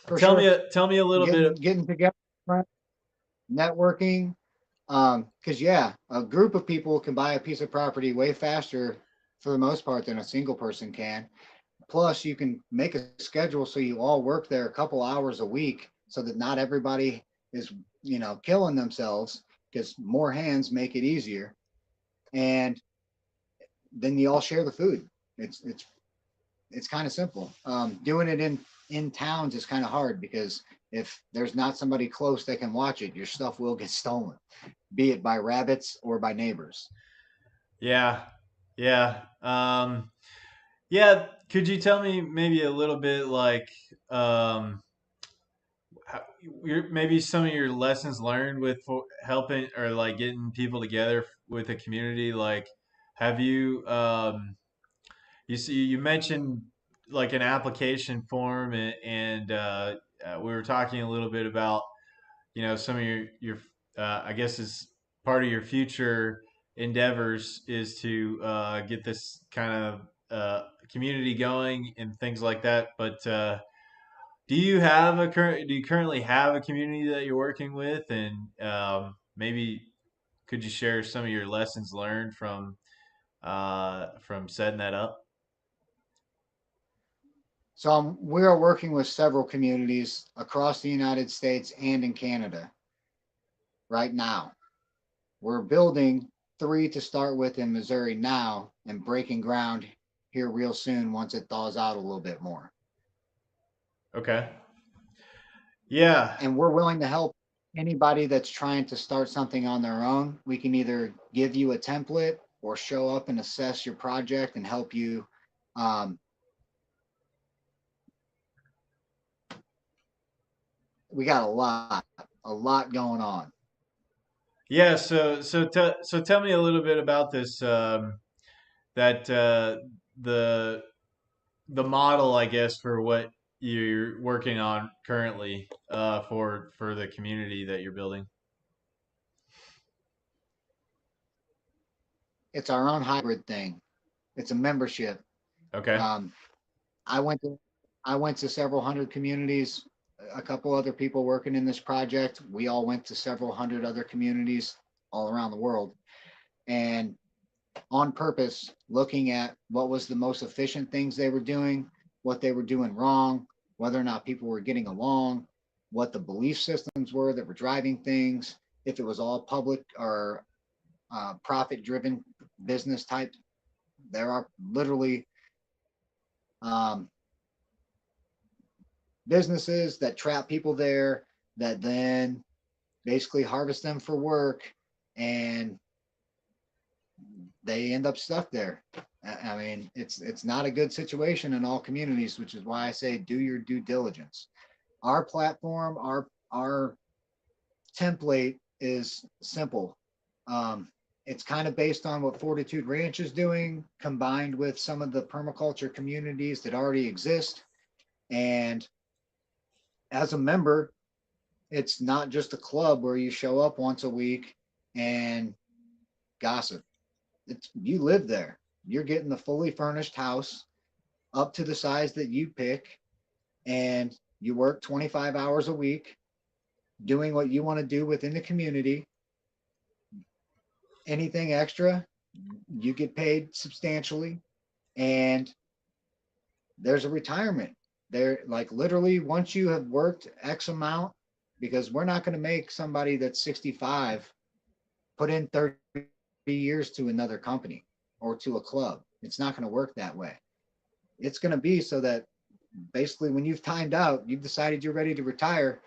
For sure. tell me a little bit. Getting together, networking. Because yeah, a group of people can buy a piece of property way faster for the most part than a single person can. plus you can make a schedule so you all work there a couple hours a week so that not everybody is, killing themselves, because more hands make it easier. And then you all share the food. It's kind of simple. Doing it in towns is kind of hard, because if there's not somebody close that can watch it, your stuff will get stolen, be it by rabbits or by neighbors. Yeah, yeah, yeah. Could you tell me maybe a little bit like um, maybe some of your lessons learned with helping or like getting people together with a community? Like, have you you see you mentioned like an application form and we were talking a little bit about some of your I guess is part of your future endeavors is to get this kind of community going and things like that. But do you currently have a community that you're working with, and maybe could you share some of your lessons learned from setting that up? So we are working with several communities across the United States and in Canada right now. We're building 3 to start with in Missouri now, and breaking ground here real soon once it thaws out a little bit more. Okay. Yeah. And we're willing to help anybody that's trying to start something on their own. We can either give you a template or show up and assess your project and help you. Um, we got a lot going on. Yeah. So tell me a little bit about this. That the the model, I guess, for what you're working on currently for the community that you're building. It's our own hybrid thing. It's a membership. Okay. Um, I went to I went to several hundred communities. A couple other people working in this project. We all went to several hundred other communities all around the world, and on purpose, looking at what was the most efficient things they were doing, what they were doing wrong, whether or not people were getting along, what the belief systems were that were driving things, if it was all public or profit driven business type. There are literally um, businesses that trap people there that then basically harvest them for work, and they end up stuck there. I mean, it's not a good situation in all communities, which is why I say do your due diligence. Our platform, our template is simple. It's kind of based on what Fortitude Ranch is doing, combined with some of the permaculture communities that already exist. And as a member, it's not just a club where you show up once a week and gossip. It's you live there. You're getting the fully furnished house up to the size that you pick, and you work 25 hours a week doing what you want to do within the community. Anything extra, you get paid substantially, and there's a retirement. There, like literally, once you have worked X amount, because we're not going to make somebody that's 65 put in 30 years to another company or to a club. It's not going to work that way. It's going to be so that basically when you've timed out, you've decided you're ready to retire,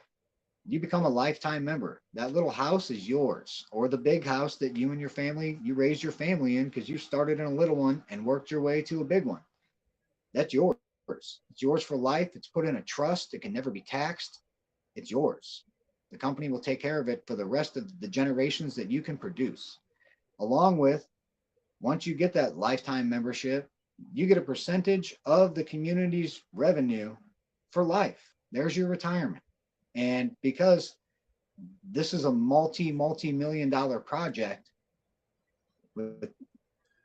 you become a lifetime member. That little house is yours, or the big house that you and your family, you raised your family in because you started in a little one and worked your way to a big one. That's yours. It's yours for life. It's put in a trust. It can never be taxed. It's yours. The company will take care of it for the rest of the generations that you can produce. Along with, once you get that lifetime membership, you get a percentage of the community's revenue for life. There's your retirement. And because this is a multi-million dollar project with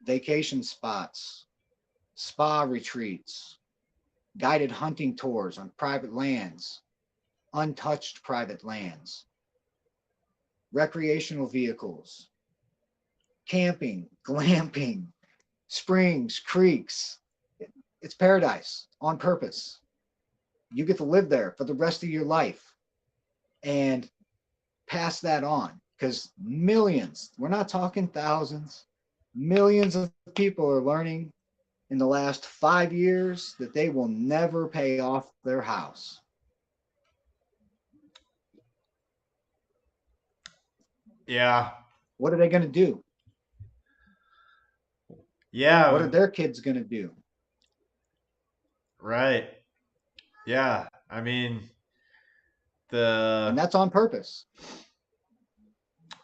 vacation spots, spa retreats, guided hunting tours on private lands, untouched private lands, recreational vehicles, camping, glamping, springs, creeks. It's paradise on purpose. You get to live there for the rest of your life and pass that on because millions, we're not talking thousands, millions of people are learning in the last 5 years that they will never pay off their house. Yeah. What are they going to do? What are Yeah. their kids going to do? Right. Yeah. I mean, And the, that's on purpose.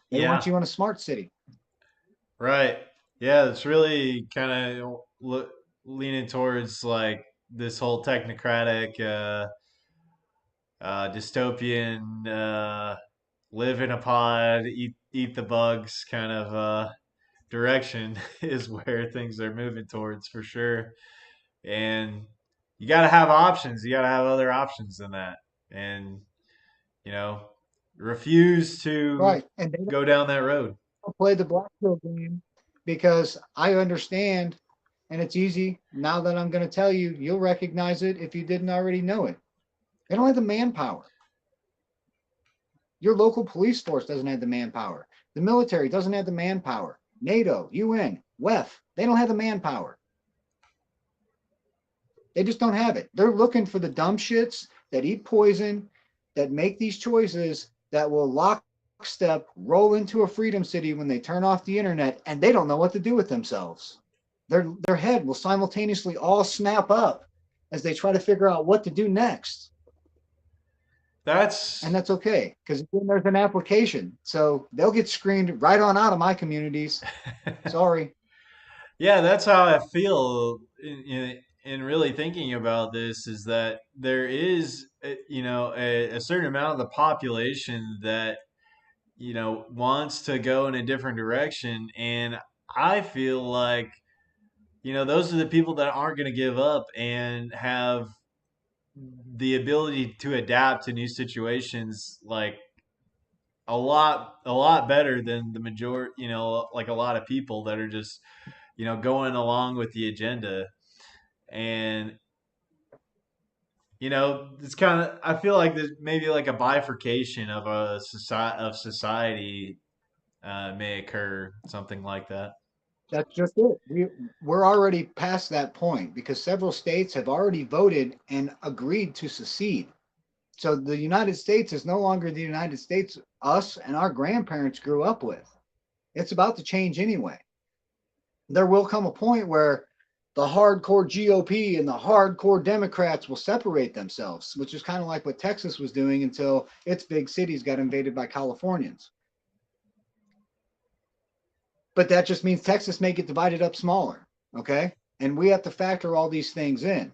They want yeah. you in a smart city. Right. Yeah. It's really kind of leaning towards like this whole technocratic, dystopian, live in a pod, eat the bugs kind of direction is where things are moving towards for sure. And you got to have options. You got to have other options than that. And, you know, refuse to Right. And they go down that road. don't play the black pill game because I understand, and it's easy. Now that I'm going to tell you, you'll recognize it if you didn't already know it. They don't have the manpower. Your local police force doesn't have the manpower. The military doesn't have the manpower. NATO, UN, WEF, they don't have the manpower. They just don't have it. They're looking for the dumb shits that eat poison, that make these choices that will lockstep roll into a freedom city when they turn off the internet and they don't know what to do with themselves. Their head will simultaneously all snap up as they try to figure out what to do next. And That's that's okay because there's an application. So they'll get screened right on out of my communities. Sorry. yeah, that's how I feel in really thinking about this is that there is, a certain amount of the population that, wants to go in a different direction. And I feel like, those are the people that aren't going to give up and have the ability to adapt to new situations like a lot better than the majority, like a lot of people that are just, going along with the agenda. And it's kind of, I feel like there's maybe like a bifurcation of society may occur, something like that. That's just it. We're already past that point because several states have already voted and agreed to secede. So the United States is no longer the United States us and our grandparents grew up with. It's about to change anyway. There will come a point where the hardcore GOP and the hardcore Democrats will separate themselves, which is kind of like what Texas was doing until its big cities got invaded by Californians. But that just means Texas may get divided up smaller. Okay. And we have to factor all these things in.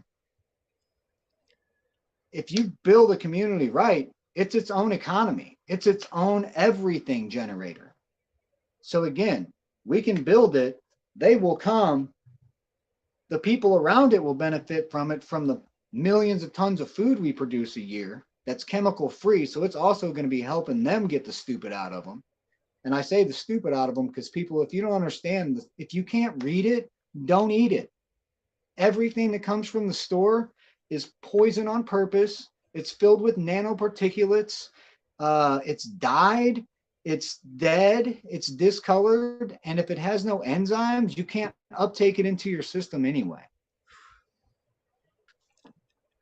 If you build a community right, it's its own economy, it's its own everything generator. So again, we can build it, they will come, the people around it will benefit from it, from the millions of tons of food we produce a year that's chemical free. So it's also going to be helping them get the stupid out of them. And I say the stupid out of them because people, if you don't understand, if you can't read it, don't eat it. Everything that comes from the store is poison on purpose. It's filled with nanoparticulates. It's dyed. It's dead. It's discolored. And if it has no enzymes, you can't uptake it into your system anyway.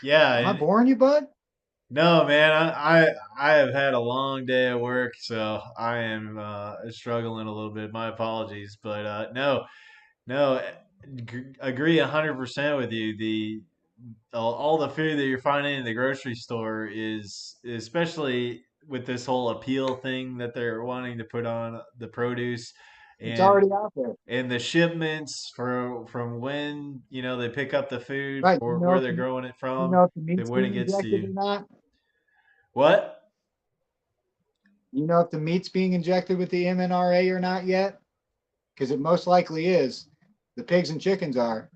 Yeah, Am I and boring you, bud? no, man, I have had a long day at work, so I am struggling a little bit. My apologies, but no, no, agree 100% with you. All the food that you're finding in the grocery store is, especially with this whole appeal thing that they're wanting to put on the produce, It's and already out there. the shipments from when they pick up the food Right. for where they're growing it You from know if the to meat's when being it gets to injected you. or not? What? You know if the meat's being injected with the mNRA or not yet? Because it most likely is. The pigs and chickens are.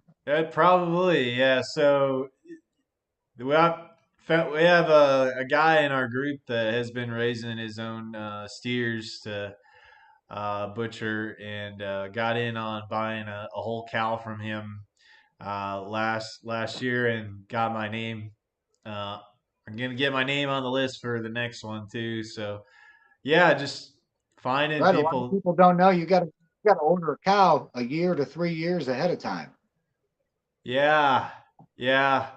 Probably, yeah. So we have we have a guy in our group that has been raising his own steers to butcher, and got in on buying a whole cow from him last year and got my name. Uh, I'm gonna get my name on the list for the next one too. So yeah, just finding Right. A lot of people. people don't know you got to order a cow a year to 3 years ahead of time. Yeah, yeah,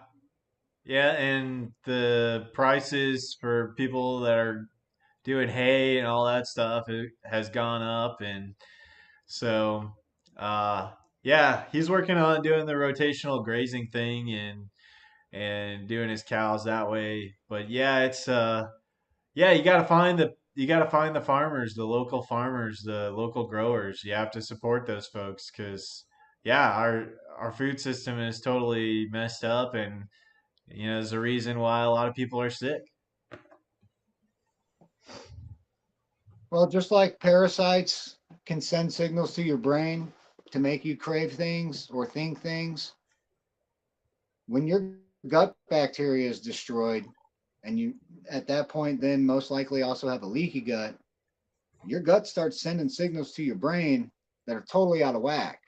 yeah, and the prices for people that are doing hay and all that stuff has gone up, and so uh, yeah, he's working on doing the rotational grazing thing and doing his cows that way. But yeah, it's yeah, you got to find the farmers, the local farmers, the local growers. You have to support those folks because yeah, our food system is totally messed up, and there's a reason why a lot of people are sick. Well, just like parasites can send signals to your brain to make you crave things or think things, when your gut bacteria is destroyed, and you at that point then most likely also have a leaky gut, your gut starts sending signals to your brain that are totally out of whack.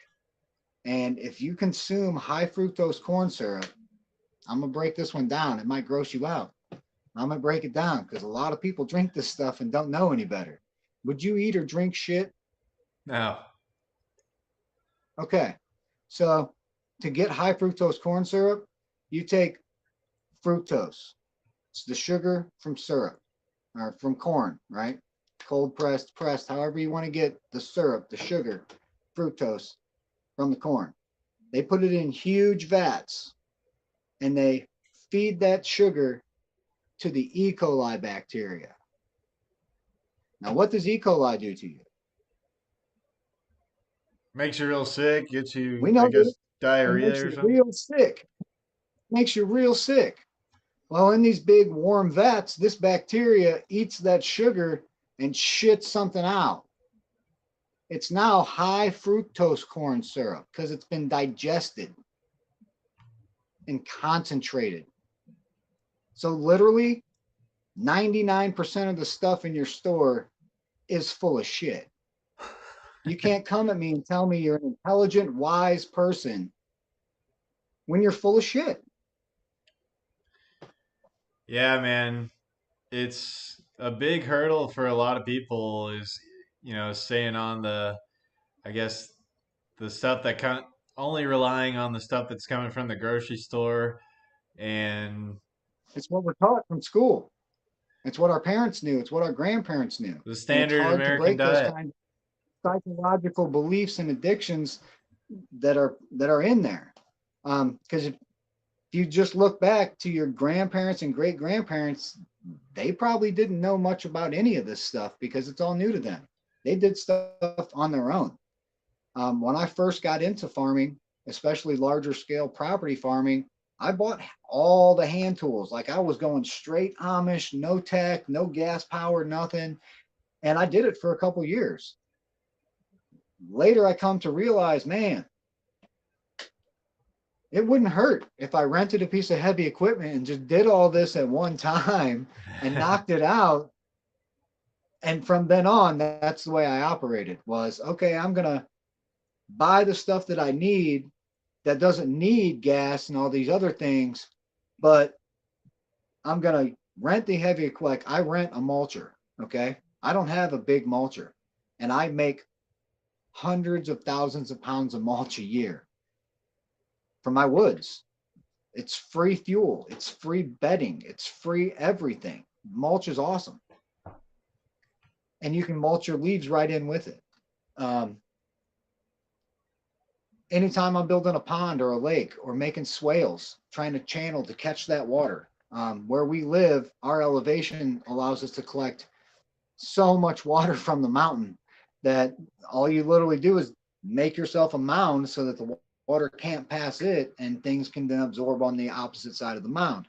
And if you consume high fructose corn syrup, I'm gonna break this one down. It might gross you out. I'm gonna break it down because a lot of people drink this stuff and don't know any better. Would you eat or drink shit? No. Okay. So to get high fructose corn syrup, you take fructose. It's the sugar from syrup or from corn, right? Cold pressed, however you want to get the syrup, the sugar, fructose from the corn. They put it in huge vats and they feed that sugar to the E. coli bacteria. Now, what does E. coli do to you? Makes you real sick, gets We you, I know that guess, it makes diarrhea or you something. real sick. Makes you real sick. Well, in these big warm vats, this bacteria eats that sugar and shits something out. It's now high fructose corn syrup because it's been digested and concentrated. So, literally, 99% of the stuff in your store is full of shit. You can't come at me and tell me you're an intelligent, wise person when you're full of shit. Yeah, man, it's a big hurdle for a lot of people is, staying on I guess, the stuff that only relying on the stuff that's coming from the grocery store and It's what we're taught from school. It's what our parents knew. It's what our grandparents knew. the And it's standard hard to American break those diet. kind of psychological beliefs and addictions that are in there. Because if you just look back to your grandparents and great grandparents, they probably didn't know much about any of this stuff because it's all new to them. They did stuff on their own. When I first got into farming, especially larger scale property farming, I bought all the hand tools. Like I was going straight Amish, no tech, no gas power, nothing. And I did it for a couple years. Later, I come to realize, man, it wouldn't hurt if I rented a piece of heavy equipment and just did all this at one time and knocked it out. And from then on, that's the way I operated was, okay, I'm going to buy the stuff that I need that doesn't need gas and all these other things, but I'm going to rent the heavy, like I rent a mulcher. Okay. I don't have a big mulcher and I make hundreds of thousands of pounds of mulch a year for my woods. It's free fuel, it's free bedding, it's free everything. Mulch is awesome. And you can mulch your leaves right in with it. Um, Anytime I'm building a pond or a lake or making swales, trying to channel to catch that water. Where we live, our elevation allows us to collect so much water from the mountain that all you literally do is make yourself a mound so that the water can't pass it and things can then absorb on the opposite side of the mound.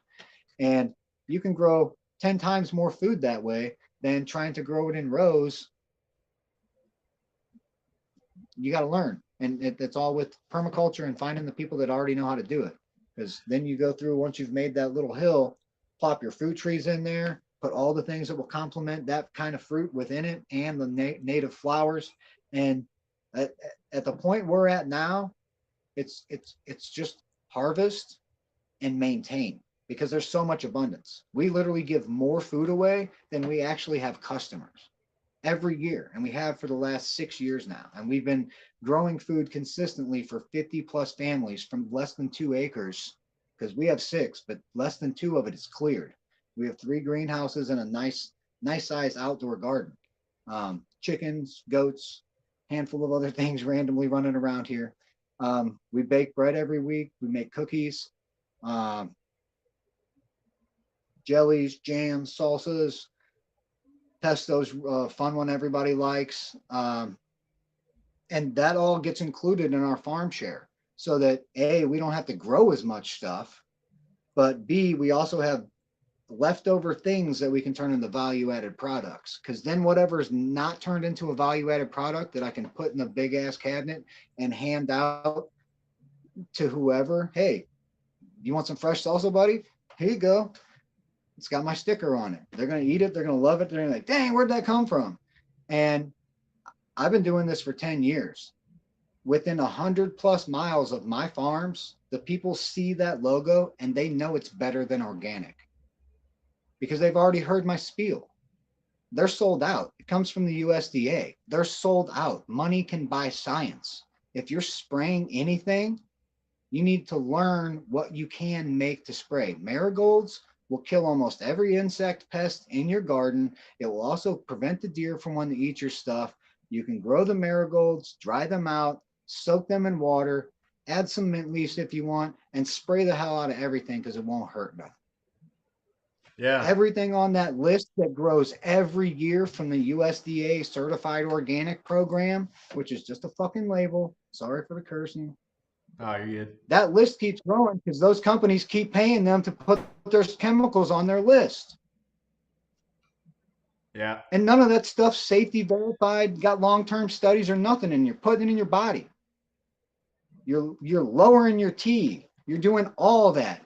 And you can grow 10 times more food that way than trying to grow it in rows. You got to learn. And it's all with permaculture and finding the people that already know how to do it. Because then you go through, once you've made that little hill, plop your fruit trees in there, put all the things that will complement that kind of fruit within it and the native flowers. And at the point we're at now, It's just harvest and maintain because there's so much abundance. We literally give more food away than we actually have customers every year. And we have for the last 6 years now. And we've been growing food consistently for 50 plus families from less than 2 acres because we have six, but less than two of it is cleared. We have three greenhouses and a nice size outdoor garden. Chickens, goats, handful of other things randomly running around here. We bake bread every week. We make cookies, um, jellies, jams, salsas, pesto's fun one everybody likes. And that all gets included in our farm share so that A, we don't have to grow as much stuff, but B, we also have leftover things that we can turn into value added products. Because then whatever is not turned into a value added product that I can put in a big ass cabinet and hand out to whoever, hey, you want some fresh salsa, buddy? Here you go. It's got my sticker on it. They're going to eat it. They're going to love it. They're going to be like, dang, where'd that come from? And I've been doing this for 10 years. Within 100 plus miles of my farms, the people see that logo and they know it's better than organic because they've already heard my spiel. They're sold out. It comes from the USDA. They're sold out. Money can buy science. If you're spraying anything, you need to learn what you can make to spray. Marigolds will kill almost every insect pest in your garden. It will also prevent the deer from wanting to eat your stuff. You can grow the marigolds, dry them out, soak them in water, add some mint leaves if you want, and spray the hell out of everything because it won't hurt them. Yeah. Everything on that list that grows every year from the USDA certified organic program, which is just a fucking label. Sorry for the cursing. Oh, you're good. That list keeps growing because those companies keep paying them to put their chemicals on their list. Yeah. And none of that stuff's safety verified, got long-term studies or nothing, and you're putting it in your body. You're lowering your T. You're doing all that.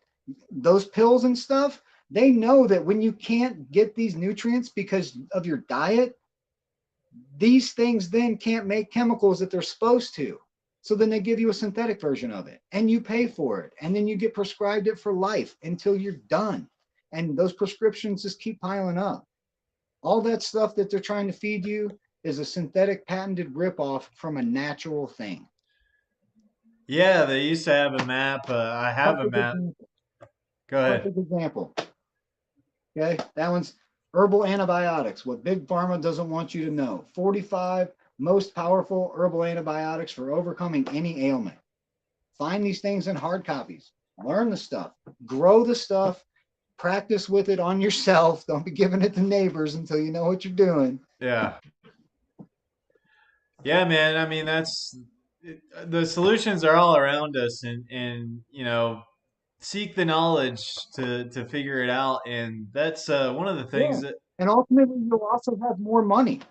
Those pills and stuff, they know that when you can't get these nutrients because of your diet, these things then can't make chemicals that they're supposed to. So then they give you a synthetic version of it and you pay for it. And then you get prescribed it for life until you're done. And those prescriptions just keep piling up. All that stuff that they're trying to feed you is a synthetic patented ripoff from a natural thing. Yeah, they used to have a map. I have a Perfect map. example. Go ahead. Perfect example. Okay, that one's herbal antibiotics. What Big Pharma doesn't want you to know. 45 most powerful herbal antibiotics for overcoming any ailment. Find these things in hard copies. Learn the stuff. Grow the stuff. Practice with it on yourself. Don't be giving it to neighbors until you know what you're doing. Yeah. Yeah, man. I mean, the solutions are all around us, and seek the knowledge to figure it out. And that's one of the Yeah. things that. And ultimately, you'll also have more money.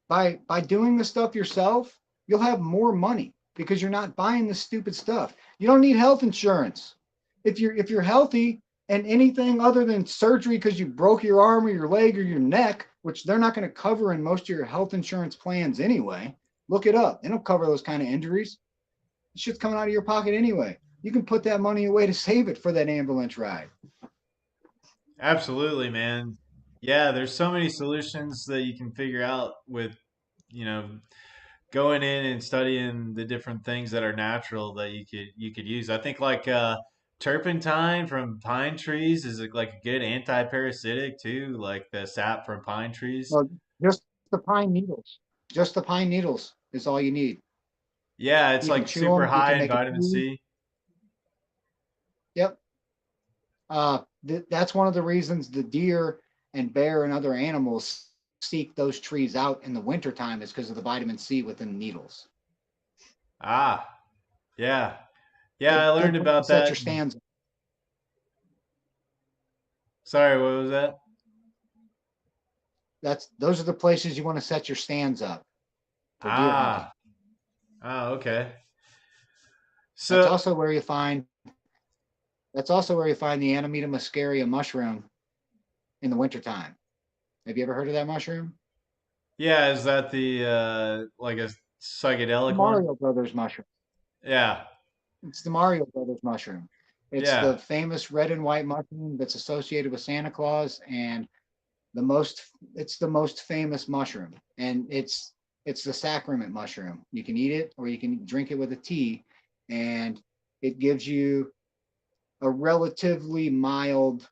By doing the stuff yourself, you'll have more money because you're not buying the stupid stuff. You don't need health insurance. If you're healthy and anything other than surgery because you broke your arm or your leg or your neck, which they're not going to cover in most of your health insurance plans anyway, look it up. They don't cover those kind of injuries. Shit's coming out of your pocket anyway. You can put that money away to save it for that ambulance ride. Absolutely, man. Yeah, there's so many solutions that you can figure out with, you know, going in and studying the different things that are natural that you could use. I think like turpentine from pine trees is like a good anti-parasitic too, like the sap from pine trees. Well, just the pine needles. Just the pine needles is all you need. Yeah, it's You can like chew super them. You high can in make a vitamin tea. C. Yep. That's one of the reasons the deer and bear and other animals seek those trees out in the wintertime is because of the vitamin C within the needles. Ah, yeah. Yeah, I Good learned place to about set that. your stands. Sorry, what was that? Those are the places you want to set your stands up for deer hunting. Ah, okay. That's So, also where you find that's also where you find the Amanita muscaria mushroom in the wintertime. Have you ever heard of that mushroom? yeah, is that the like a psychedelic one? Mario Brothers mushroom. Yeah. It's the Mario Brothers mushroom. It's Yeah. the famous red and white mushroom that's associated with Santa Claus, and the most it's the most famous mushroom, and it's the sacrament mushroom. You can eat it or you can drink it with a tea, and it gives you a relatively mild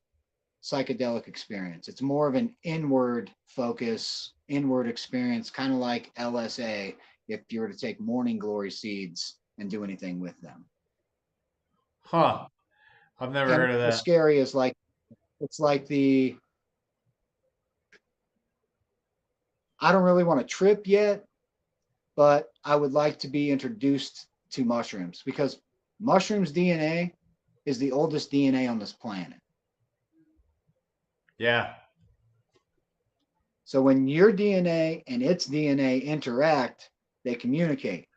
psychedelic experience. It's more of an inward focus, inward experience, kind of like LSA if you were to take morning glory seeds and do anything with them. Huh. I've never And heard of the that. scary is like it's like the I don't really want to trip yet, but I would like to be introduced to mushrooms because mushrooms DNA is the oldest DNA on this planet. Yeah. So when your DNA and its DNA interact, they communicate.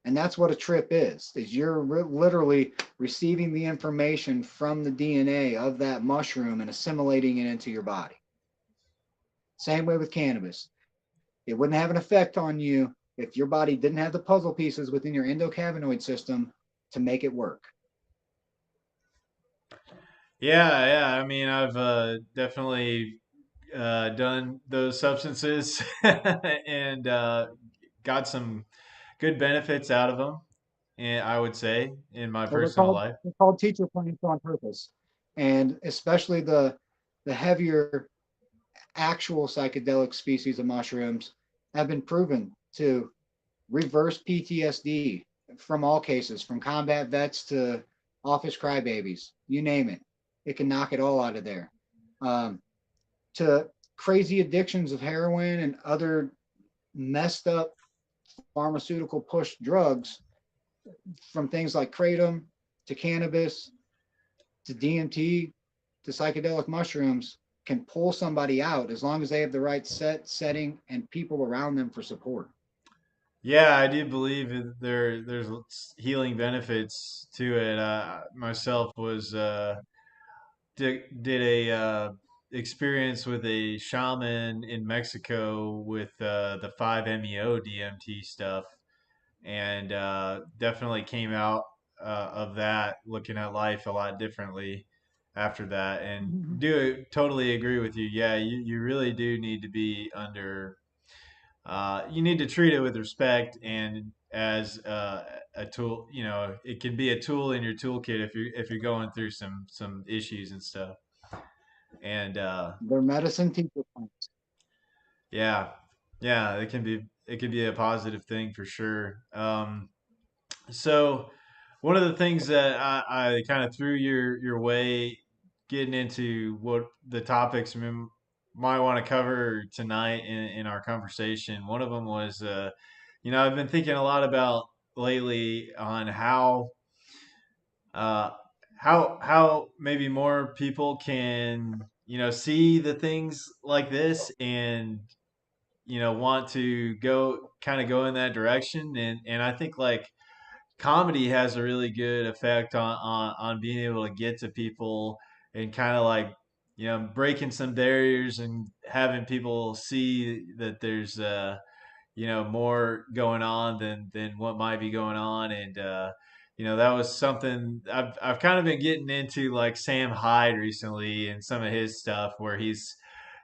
And that's what a trip is you're literally receiving the information from the DNA of that mushroom and assimilating it into your body. Same way with cannabis. It wouldn't have an effect on you if your body didn't have the puzzle pieces within your endocannabinoid system to make it work. Yeah, yeah. I mean, I've definitely done those substances and got some good benefits out of them. And I would say in my Well, personal life. they're called teacher plants on purpose, and especially the heavier actual psychedelic species of mushrooms have been proven to reverse PTSD from all cases, from combat vets to office crybabies, you name it. It can knock it all out of there. Um, to crazy addictions of heroin and other messed up pharmaceutical push drugs, from things like kratom to cannabis to DMT to psychedelic mushrooms, can pull somebody out as long as they have the right setting and people around them for support. Yeah, I do believe there's healing benefits to it. Myself was did a experience with a shaman in Mexico with the 5-MeO DMT stuff, and definitely came out of that looking at life a lot differently after that. And do totally agree with you. Yeah, you really do need to be under. You need to treat it with respect and as a tool. You know, it can be a tool in your toolkit if you're going through some issues and stuff. And They're medicine teacher plants. yeah, yeah, it can be a positive thing for sure. So one of the things that I kind of threw your way getting into what the topics we might want to cover tonight in our conversation. One of them was, I've been thinking a lot about lately on uh, how maybe more people can see the things like this and want to go in that direction and I think like comedy has a really good effect on being able to get to people and kind of like breaking some barriers and having people see that there's more going on than what might be going on and that was something I've kind of been getting into like Sam Hyde recently and some of his stuff where he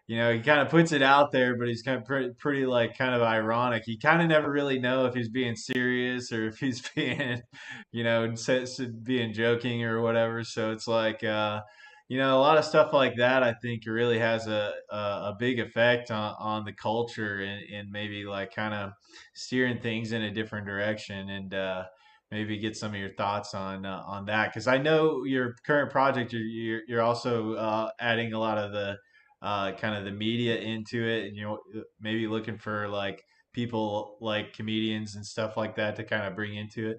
kind of puts it out there, but he's kind of pretty like kind of ironic. You kind of never really know if he's being serious or if he's being, being joking or whatever. So it's like, a lot of stuff like that. I think really has a big effect on the culture and maybe like kind of steering things in a different direction and. Maybe get some of your thoughts on that because I know your current project you're also adding a lot of the kind of the media into it, and maybe looking for like people like comedians and stuff like that to kind of bring into it.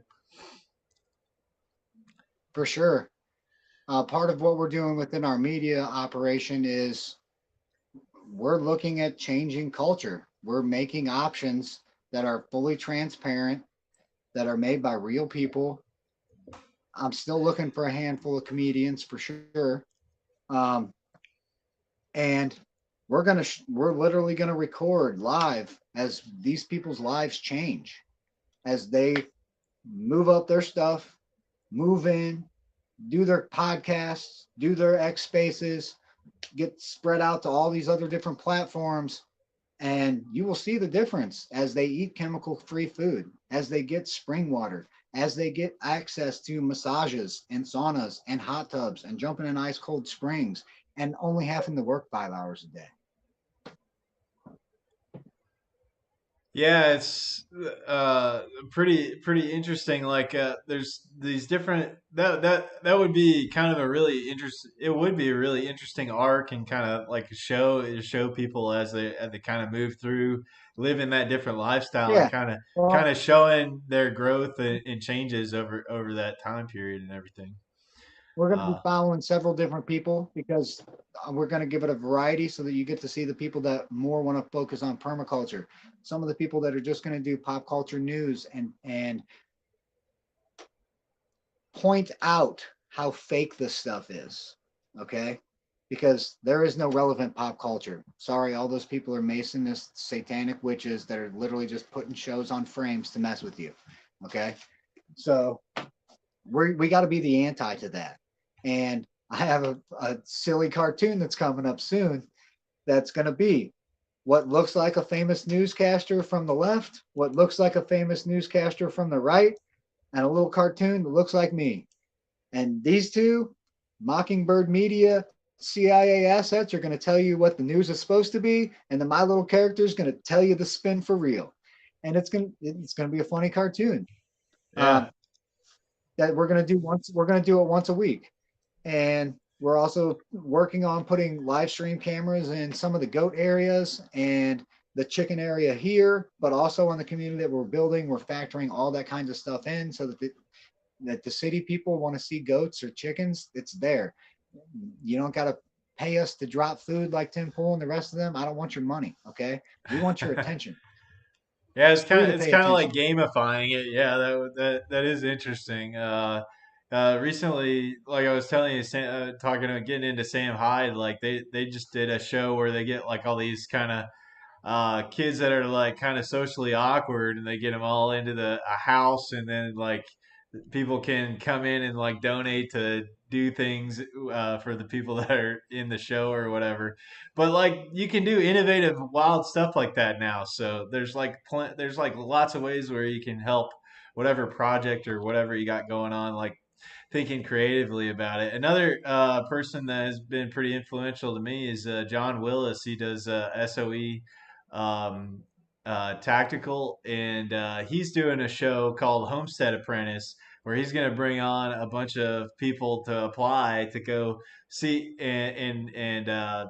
For sure. Part of what we're doing within our media operation is we're looking at changing culture. We're making options that are fully transparent, that are made by real people. I'm still looking for a handful of comedians for sure. Um, and we're literally gonna record live as these people's lives change, as they move up their stuff, move in, do their podcasts, do their X spaces, get spread out to all these other different platforms, and you will see the difference as they eat chemical free food, as they get spring water, as they get access to massages and saunas and hot tubs and jumping in ice cold springs and only having to work 5 hours a day. Yeah, it's pretty interesting. Like there's these different that would be kind of a really interest. It would be a really interesting arc and kind of like show people as they kind of move through, live in that different lifestyle and Yeah. kind Well, of showing their growth and changes over that time period and everything. we're going to be Uh, following several different people because we're going to give it a variety so that you get to see the people that more want to focus on permaculture. Some of the people that are just going to do pop culture news and point out how fake this stuff is. Okay. Because there is no relevant pop culture. Sorry, all those people are Masonists, satanic witches that are literally just putting shows on frames to mess with you. Okay. So we got to be the anti to that. And I have a silly cartoon that's coming up soon that's going to be what looks like a famous newscaster from the left, what looks like a famous newscaster from the right, and a little cartoon that looks like me. And these two, Mockingbird Media, CIA assets, are going to tell you what the news is supposed to be, and then my little character is going to tell you the spin for real. And it's going to be a funny cartoon yeah. um, that we're going to do once. We're going to do it once a week, and we're also working on putting live stream cameras in some of the goat areas and the chicken area here, but also on the community that we're building. We're factoring all that kinds of stuff in so that the city people want to see goats or chickens, it's there. You don't got to pay us to drop food like Tim Pool and the rest of them. I don't want your money. Okay. We want your attention. Yeah, It's free to it's pay kind of like attention. gamifying it. Yeah, that is interesting. Recently, like I was telling you, talking about getting into Sam Hyde, like they just did a show where they get like all these kind of kids that are like kind of socially awkward, and they get them all into the a house, and then like people can come in and like donate to do things for the people that are in the show or whatever. But like you can do innovative, wild stuff like that now. So there's like lots of ways where you can help whatever project or whatever you got going on. Like thinking creatively about it. Another person that has been pretty influential to me is John Willis. He does SOE um, Tactical, and he's doing a show called Homestead Apprentice, where he's going to bring on a bunch of people to apply to go see and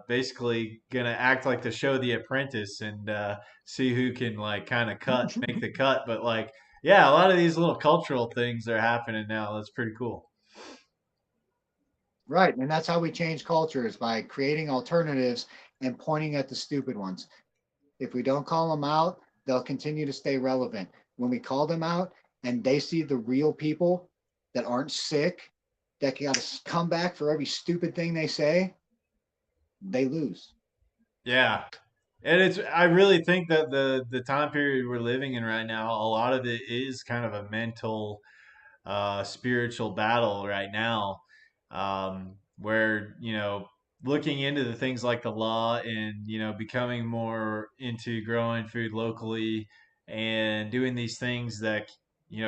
basically going to act like the show The Apprentice and see who can like kind of make the cut. But like, yeah, a lot of these little cultural things are happening now. That's pretty cool. Right. And that's how we change cultures by creating alternatives and pointing at the stupid ones. If we don't call them out, they'll continue to stay relevant. When we call them out and they see the real people that aren't sick, that got to come back for every stupid thing they say, they lose. Yeah. And it's I really think that the time period we're living in right now, a lot of it is kind of a mental spiritual battle right now, where looking into the things like the law and becoming more into growing food locally and doing these things that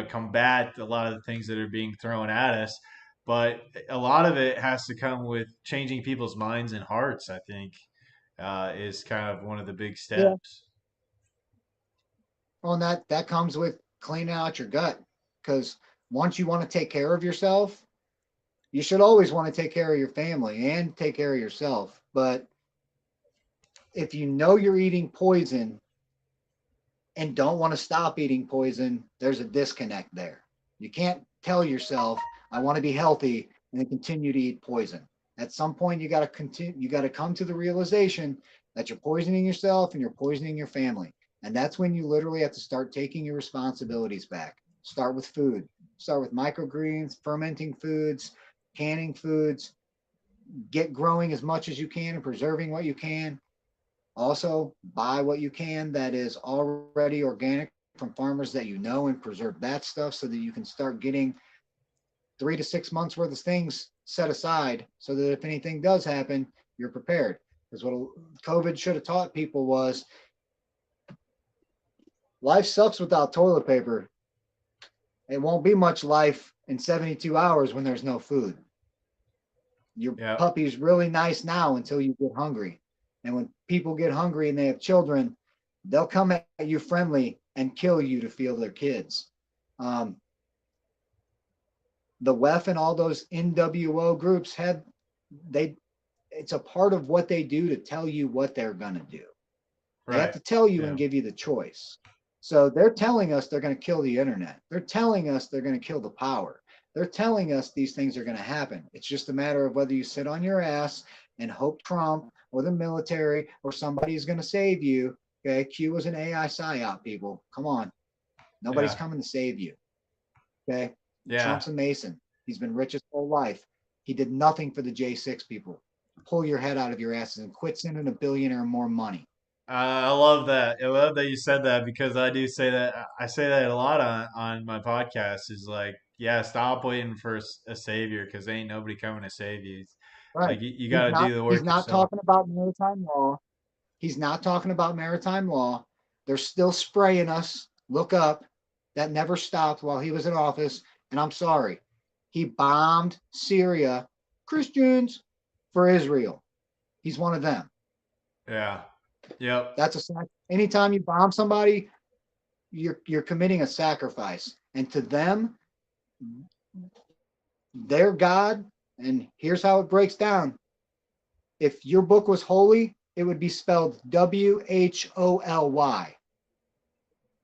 combat a lot of the things that are being thrown at us. But a lot of it has to come with changing people's minds and hearts. I think is kind of one of the big Yeah. steps. Well, and that comes with cleaning out your gut because once you want to take care of yourself, you should always want to take care of your family and take care of yourself. But if you know you're eating poison and don't want to stop eating poison, there's a disconnect there. You can't tell yourself, I want to be healthy and then continue to eat poison. At some point, you got to come to the realization that you're poisoning yourself and you're poisoning your family. And that's when you literally have to start taking your responsibilities back. Start with food, start with microgreens, fermenting foods, canning foods, get growing as much as you can and preserving what you can. Also, buy what you can that is already organic from farmers that you know and preserve that stuff so that you can start getting 3 to 6 months worth of things set aside so that if anything does happen, you're prepared. Because what COVID should have taught people was life sucks without toilet paper. It won't be much life in 72 hours when there's no food. Your Yep. puppy's really nice now until you get hungry. And when people get hungry and they have children, they'll come at you friendly and kill you to feed their kids. Um, the WEF and all those NWO groups have they it's a part of what they do to tell you what they're going to do. They have Right. to tell you Yeah. and give you the choice. So they're telling us they're going to kill the internet. They're telling us they're going to kill the power. They're telling us these things are going to happen. It's just a matter of whether you sit on your ass and hope Trump or the military or somebody is going to save you. Okay, Q was an AI psyop, people. Come on, nobody's Yeah. coming to save you. Okay, Yeah. Trump's a Mason. He's been rich his whole life. He did nothing for the J6 people. Pull your head out of your asses and quit sending a billionaire more money. I love that. I love that you said that because I do say that. I say that a lot on my podcast. Is like, yeah, stop waiting for a savior because ain't nobody coming to save you. Right. Like you He's got to not do the he's work not yourself. talking about maritime law. He's not talking about maritime law. They're still spraying us. Look up. That never stopped while he was in office. And I'm sorry. He bombed Syria, Christians, for Israel. He's one of them. Yeah. Yep. That's a anytime you bomb somebody, you're committing a sacrifice. And to them, their God, and here's how it breaks down. If your book was holy, it would be spelled WHOLY,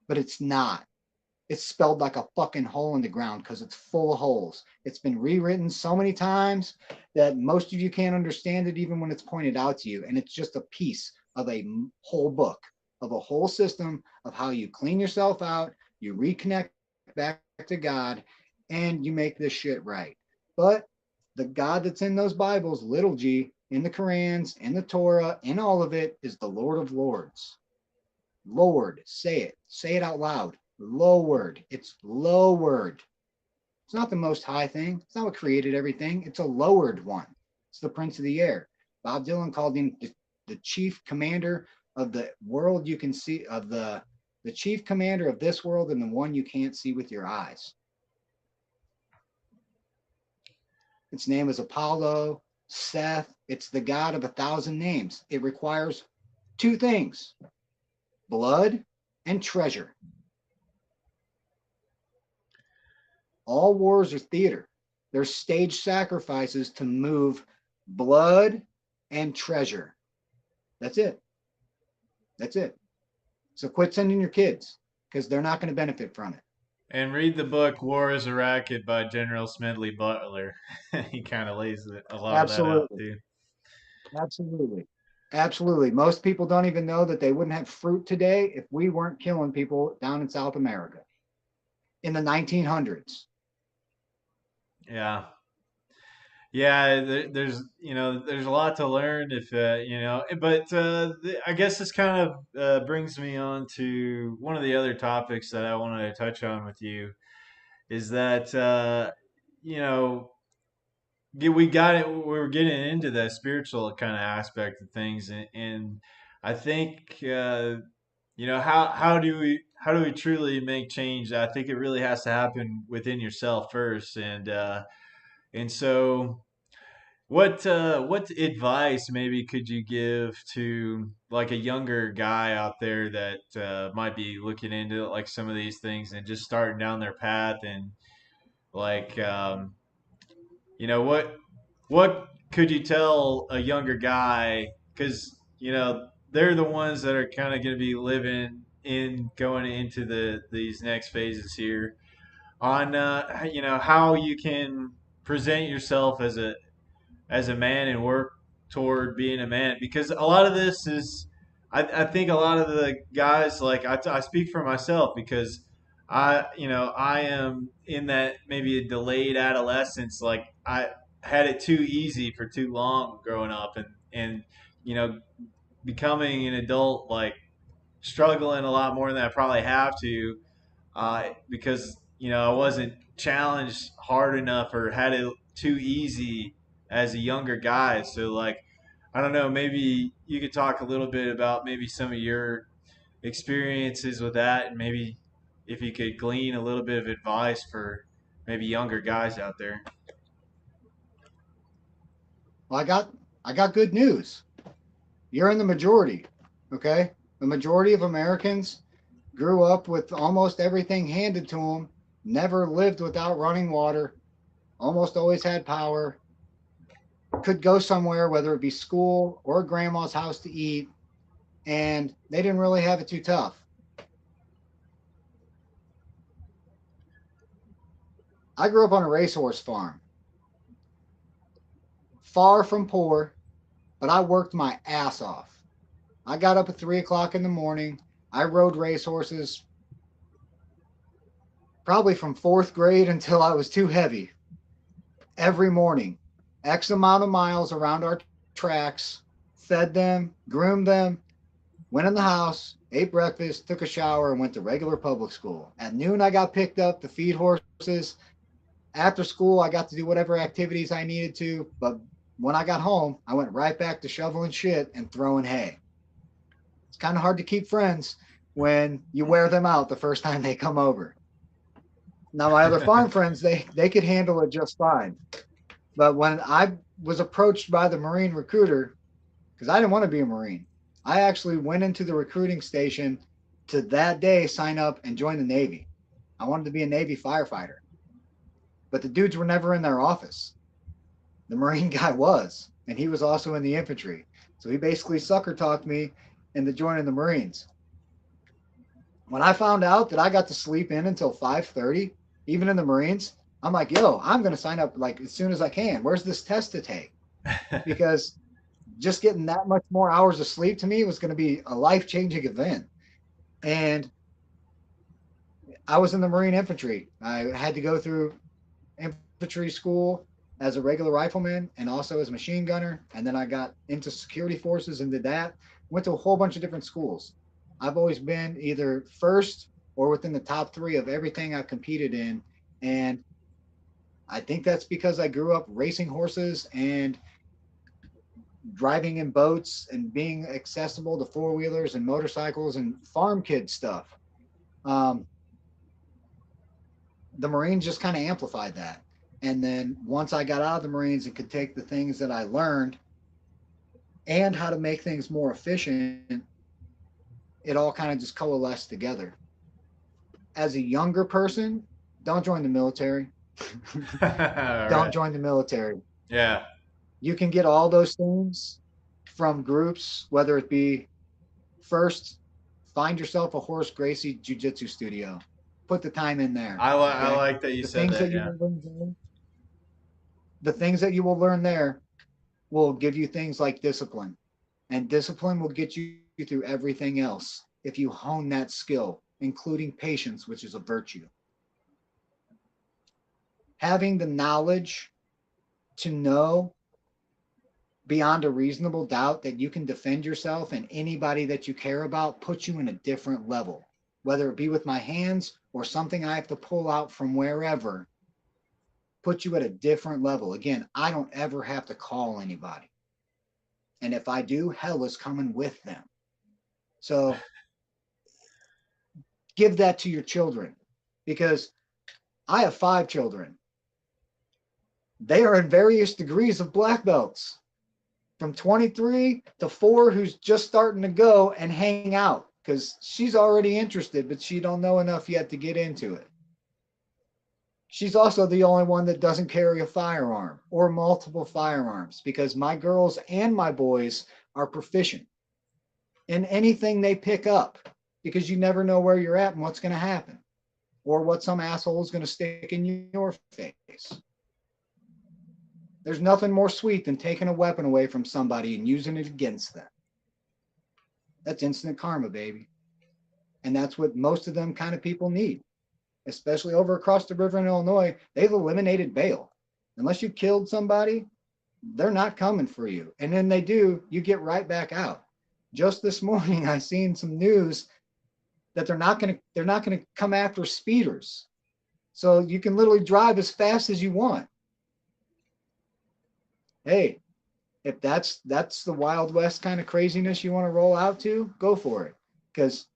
but it's not. It's spelled like a fucking hole in the ground because it's full of holes. It's been rewritten so many times that most of you can't understand it even when it's pointed out to you. And it's just a piece of a whole book, of a whole system of how you clean yourself out, you reconnect back to God, and you make this shit right. But the God that's in those Bibles, little g, in the Korans, in the Torah, in all of it, is the Lord of Lords. Lord, say it out loud. Lowered. It's lowered. It's not the most high thing. It's not what created everything. It's a lowered one. It's the Prince of the Air. Bob Dylan called him the chief commander of the world you can see, of the chief commander of this world and the one you can't see with your eyes. Its name is Apollo, Seth. It's the God of 1,000 names. It requires two things: blood and treasure. All wars are theater. They're staged sacrifices to move blood and treasure. That's it. That's it. So quit sending your kids because they're not going to benefit from it. And read the book "War Is a Racket" by General Smedley Butler. He kind of lays a lot of that out Absolutely. too. Absolutely. Absolutely. Most people don't even know that they wouldn't have fruit today if we weren't killing people down in South America in the 1900s. Yeah. Yeah, there's a lot to learn if but I guess this kind of brings me on to one of the other topics that I wanted to touch on with you is that you know we got it. We were getting into the spiritual kind of aspect of things, and I think how do we truly make change? I think it really has to happen within yourself first, and so. What advice maybe could you give to like a younger guy out there that might be looking into like some of these things and just starting down their path and like what could you tell a younger guy because they're the ones that are kind of going to be living in going into these next phases here on how you can present yourself as a man and work toward being a man because a lot of this is I think a lot of the guys like I speak for myself because I am in that maybe a delayed adolescence like I had it too easy for too long growing up and you know becoming an adult like struggling a lot more than I probably have to because I wasn't challenged hard enough or had it too easy as a younger guy. So like, I don't know, maybe you could talk a little bit about maybe some of your experiences with that, and maybe if you could glean a little bit of advice for maybe younger guys out there. Well, I got good news. You're in the majority. Okay, the majority of Americans grew up with almost everything handed to them, never lived without running water, almost always had power, could go somewhere, whether it be school or grandma's house to eat, and they didn't really have it too tough. I grew up on a racehorse farm, far from poor, but I worked my ass off. I got up at 3 o'clock in the morning. I rode racehorses probably from fourth grade until I was too heavy every morning. X amount of miles around our tracks, fed them, groomed them, went in the house, ate breakfast, took a shower, and went to regular public school. At noon, I got picked up to feed horses. After school, I got to do whatever activities I needed to. But when I got home, I went right back to shoveling shit and throwing hay. It's kind of hard to keep friends when you wear them out the first time they come over. Now, my other farm friends, they could handle it just fine. But when I was approached by the Marine recruiter, because I didn't want to be a Marine, I actually went into the recruiting station to that day sign up and join the Navy. I wanted to be a Navy firefighter, but the dudes were never in their office. The Marine guy was, and he was also in the infantry. So he basically sucker talked me into joining the Marines. When I found out that I got to sleep in until 5:30, even in the Marines, I'm like, yo, I'm going to sign up like as soon as I can. Where's this test to take? Because just getting that much more hours of sleep to me was going to be a life-changing event. And I was in the Marine infantry. I had to go through infantry school as a regular rifleman and also as a machine gunner. And then I got into security forces and did that. Went to a whole bunch of different schools. I've always been either first or within the top three of everything I've competed in. And I think that's because I grew up racing horses and driving in boats and being accessible to four-wheelers and motorcycles and farm kid stuff. Um, the Marines just kind of amplified that. And then once I got out of the Marines and could take the things that I learned and how to make things more efficient, it all kind of just coalesced together. As a younger person, don't join the military. All Don't right. join the military. Yeah. You can get all those things from groups, whether it be first, find yourself a horse Gracie jiu-jitsu studio. Put the time in there. I Okay. like that you The said things that. that you Yeah. will learn there, the things that you will learn there will give you things like discipline. And discipline will get you through everything else if you hone that skill, including patience, which is a virtue. Having the knowledge to know beyond a reasonable doubt that you can defend yourself and anybody that you care about puts you in a different level, whether it be with my hands or something I have to pull out from wherever, put you at a different level. Again, I don't ever have to call anybody. And if I do, hell is coming with them. So give that to your children because I have 5 children. They are in various degrees of black belts from 23 to 4 who's just starting to go and hang out because she's already interested, but she don't know enough yet to get into it. She's also the only one that doesn't carry a firearm or multiple firearms because my girls and my boys are proficient in anything they pick up because you never know where you're at and what's going to happen or what some asshole is going to stick in your face. There's nothing more sweet than taking a weapon away from somebody and using it against them. That's instant karma, baby. And that's what most of them kind of people need, especially over across the river in Illinois. They've eliminated bail. Unless you killed somebody, they're not coming for you. And then they do, you get right back out. Just this morning, I seen some news that they're not going to come after speeders. So you can literally drive as fast as you want. Hey, if that's the Wild West kind of craziness you want to roll out to, go for it. Because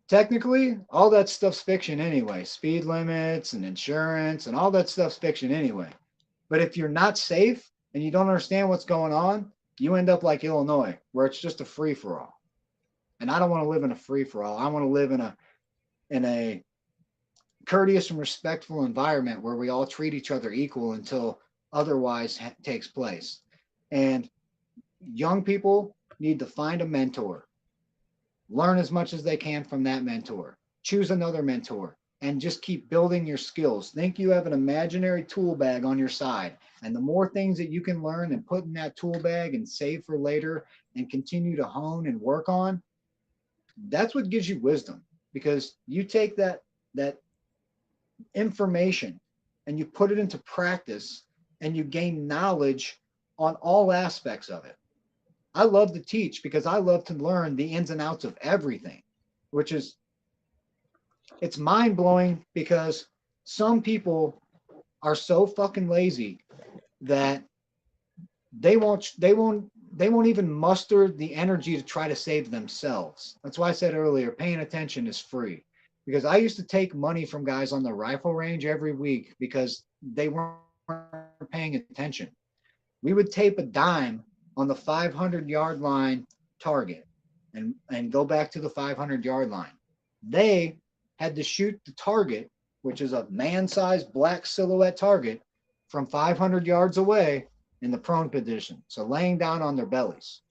technically, all that stuff's fiction anyway. Speed limits and insurance and all that stuff's fiction anyway. But if you're not safe and you don't understand what's going on, you end up like Illinois, where it's just a free for all. And I don't want to live in a free for all. I want to live in a courteous and respectful environment where we all treat each other equal until otherwise takes place. And young people need to find a mentor, learn as much as they can from that mentor, choose another mentor, and just keep building your skills. Think you have an imaginary tool bag on your side. And the more things that you can learn and put in that tool bag and save for later and continue to hone and work on, that's what gives you wisdom. Because you take that information and you put it into practice and you gain knowledge on all aspects of it. I love to teach because I love to learn the ins and outs of everything, which is it's mind blowing because some people are so fucking lazy that they won't even muster the energy to try to save themselves. That's why I said earlier, paying attention is free. Because I used to take money from guys on the rifle range every week because they weren't paying attention. We would tape a dime on the 500-yard line target and go back to the 500-yard line. They had to shoot the target, which is a man-sized black silhouette target, from 500 yards away in the prone position, so laying down on their bellies.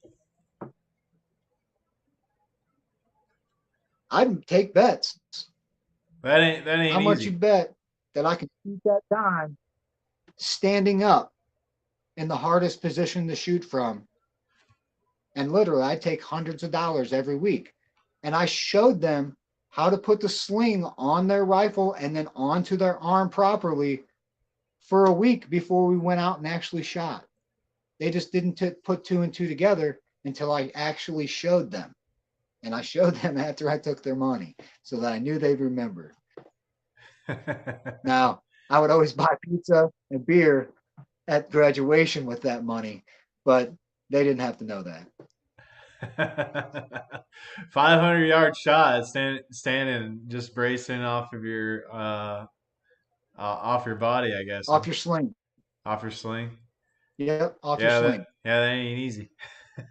I'd take bets. That How ain't much you easy. bet that I can shoot that dime standing up in the hardest position to shoot from? And literally, I take hundreds of dollars every week. And I showed them how to put the sling on their rifle and then onto their arm properly for a week before we went out and actually shot. They just didn't put two and two together until I actually showed them. And I showed them after I took their money so that I knew they'd remember. Now, I would always buy pizza and beer at graduation with that money, but they didn't have to know that. 500-yard shot, standing, just bracing off your body, I guess, huh? Off your sling. Off your sling. Yep, off your Yeah, sling. that ain't easy.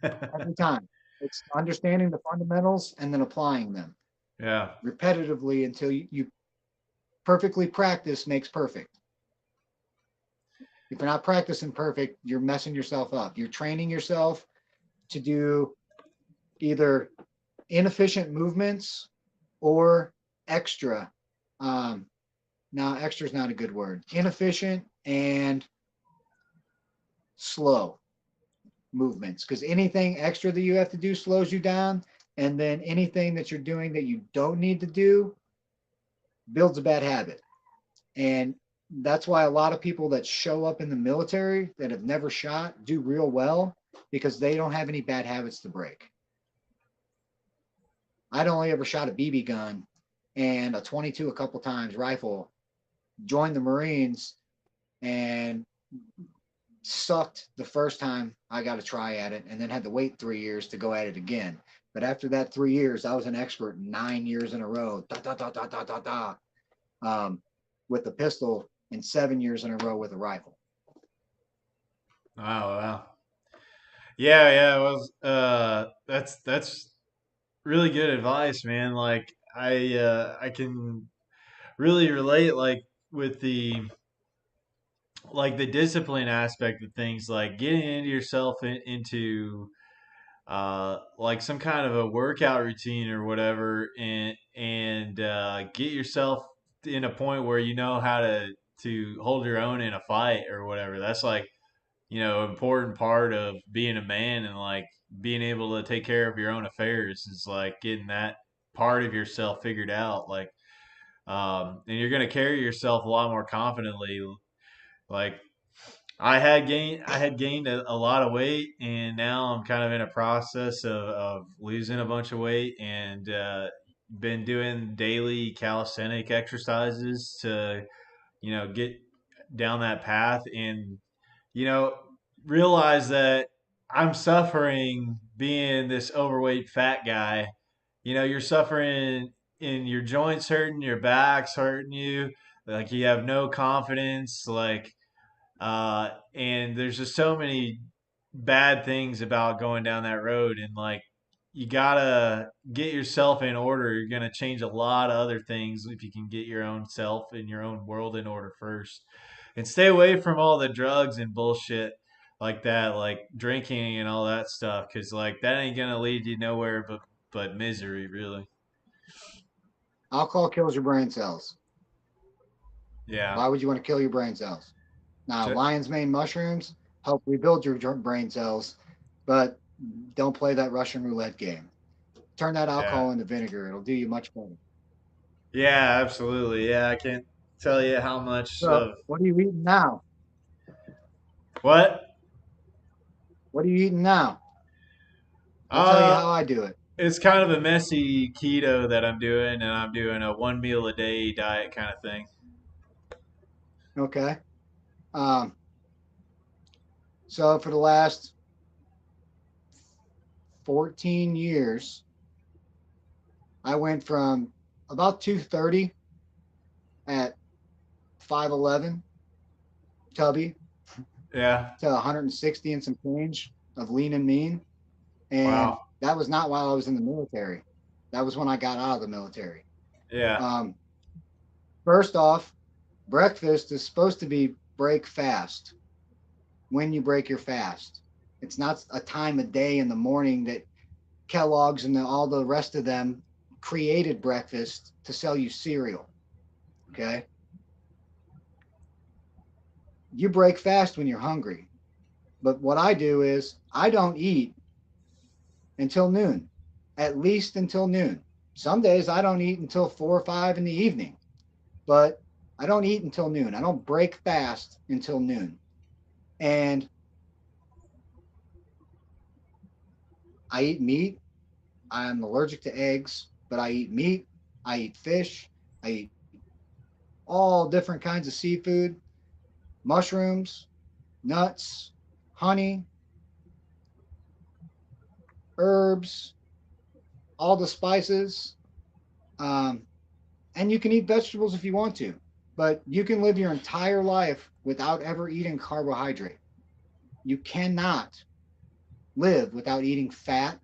Every time. It's understanding the fundamentals and then applying them Yeah. repetitively until you perfectly practice makes perfect. If you're not practicing perfect, you're messing yourself up. You're training yourself to do either inefficient movements or extra. Um, now, extra is not a good word. Inefficient and slow movements because anything extra that you have to do slows you down. And then anything that you're doing that you don't need to do builds a bad habit. And that's why a lot of people that show up in the military that have never shot do real well because they don't have any bad habits to break. I'd only ever shot a BB gun and a 22 a couple times rifle, joined the Marines, and sucked the first time I got a try at it, and then had to wait 3 years to go at it again. But after that 3 years, I was an expert 9 years in a row, with the pistol, and 7 years in a row with a rifle. Oh wow. Yeah, yeah. It was. That's really good advice, man. Like I can really relate, like with the discipline aspect of things, like getting into yourself into like some kind of a workout routine or whatever, and get yourself in a point where you know how to hold your own in a fight or whatever. That's like, important part of being a man, and like being able to take care of your own affairs is like getting that part of yourself figured out. Like, and you're going to carry yourself a lot more confidently. Like, I had gained a lot of weight, and now I'm kind of in a process of losing a bunch of weight, and been doing daily calisthenic exercises to, get down that path and, you know, realize that I'm suffering being this overweight fat guy. You're suffering in your joints hurting, your back's hurting you, like you have no confidence, and there's just so many bad things about going down that road. And like, you gotta get yourself in order. You're gonna change a lot of other things if you can get your own self and your own world in order first, and stay away from all the drugs and bullshit like that, like drinking and all that stuff, because like that ain't gonna lead you nowhere but misery, really. Alcohol kills your brain cells. Yeah. Why would you want to kill your brain cells? Now, Ju- lion's mane mushrooms help rebuild your brain cells, but don't play that Russian roulette game. Turn that yeah. alcohol into vinegar. It'll do you much better. Yeah, absolutely. Yeah, I can't tell you how much So, of what are you eating now? what. What are you eating now? I'll tell you uh how I do it. It's kind of a messy keto that I'm doing, and I'm doing a one meal a day diet kind of thing. Okay. Um, so, for the last 14 years, I went from about 230 at 5'11 tubby Yeah. to 160 and some change of lean and mean. And Wow. that was not while I was in the military. That was when I got out of the military. Yeah. Um, First off, breakfast is supposed to be break fast when you break your fast. It's not a time of day in the morning that Kellogg's and all the rest of them created breakfast to sell you cereal. Okay. You break fast when you're hungry. But what I do is I don't eat until noon, at least until noon. Some days I don't eat until 4 or 5 in the evening, but I don't eat until noon. I don't break fast until noon. And I eat meat. I'm allergic to eggs, but I eat meat. I eat fish. I eat all different kinds of seafood, mushrooms, nuts, honey, herbs, all the spices. Um, and you can eat vegetables if you want to, but you can live your entire life without ever eating carbohydrate. You cannot live without eating fat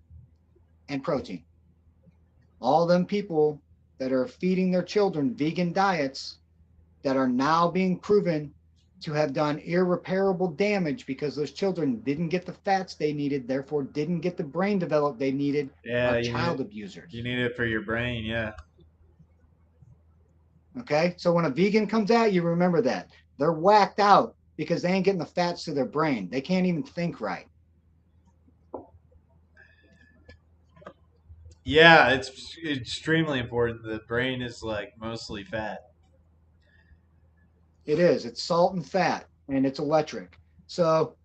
and protein. All them people that are feeding their children vegan diets that are now being proven to have done irreparable damage because those children didn't get the fats they needed, therefore didn't get the brain developed they needed, Yeah, are you need child it. You abusers. need it for your brain. Yeah. Okay, so when a vegan comes at you, remember that they're whacked out because they ain't getting the fats to their brain. They can't even think right. Yeah, it's extremely important. The brain is like mostly fat. It is. It's salt and fat, and it's electric. So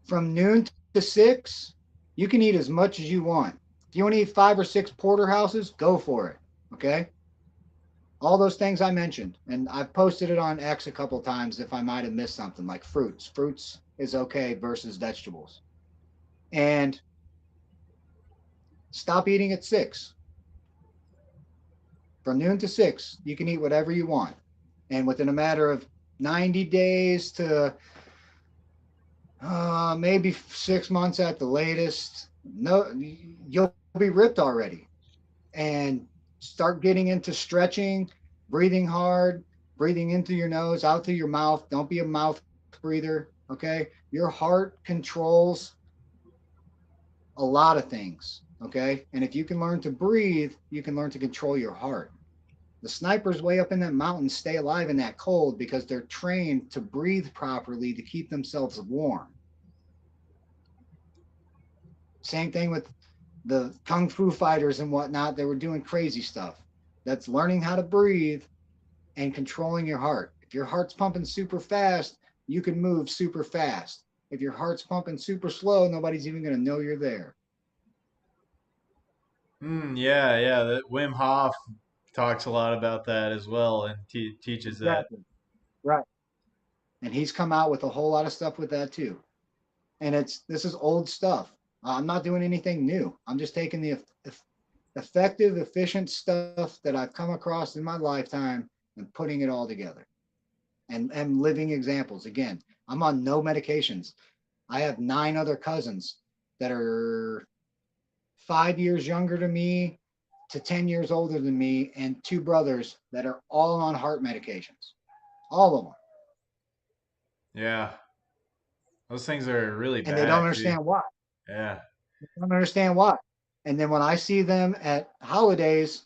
from noon to 6, you can eat as much as you want. If you want to eat 5 or 6 porterhouses, go for it. Okay. All those things I mentioned, and I've posted it on X a couple times if I might have missed something like fruits. Fruits is okay versus vegetables. And stop eating at 6. From noon to 6, you can eat whatever you want. And within a matter of 90 days to maybe 6 months at the latest, no, you'll be ripped already. And start getting into stretching, breathing hard, breathing into your nose, out through your mouth. Don't be a mouth breather. Okay. Your heart controls a lot of things. Okay. And if you can learn to breathe, you can learn to control your heart. The snipers way up in that mountain stay alive in that cold because they're trained to breathe properly to keep themselves warm. Same thing with the kung fu fighters and whatnot. They were doing crazy stuff. That's learning how to breathe and controlling your heart. If your heart's pumping super fast, you can move super fast. If your heart's pumping super slow, nobody's even going to know you're there. Yeah, yeah. That Wim Hof talks a lot about that as well and teaches that. Exactly. Right. And he's come out with a whole lot of stuff with that too. And this is old stuff. I'm not doing anything new. I'm just taking the effective, efficient stuff that I've come across in my lifetime and putting it all together. And living examples. Again, I'm on no medications. I have 9 other cousins that are 5 years younger than me to 10 years older than me, and 2 brothers that are all on heart medications. All of them. Yeah, those things are really And they don't bad too. understand why. Yeah. They don't understand why. And then when I see them at holidays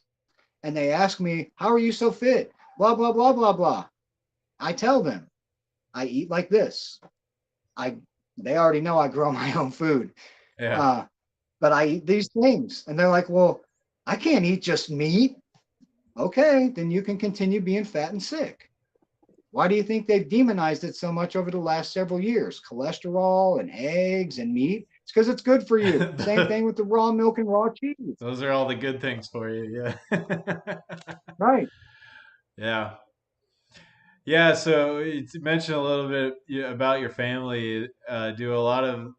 and they ask me, "How are you so fit?" Blah, blah, blah, blah, blah. I tell them, I eat like this. I They already know I grow my own food. Yeah. Uh, but I eat these things. And they're like, "Well, I can't eat just meat." Okay, then you can continue being fat and sick. Why do you think they've demonized it so much over the last several years? Cholesterol and eggs and meat. It's because it's good for you. Same thing with the raw milk and raw cheese. Those are all the good things for you. Yeah. Right. Yeah. Yeah, so you mentioned a little bit about your family. Do a lot of,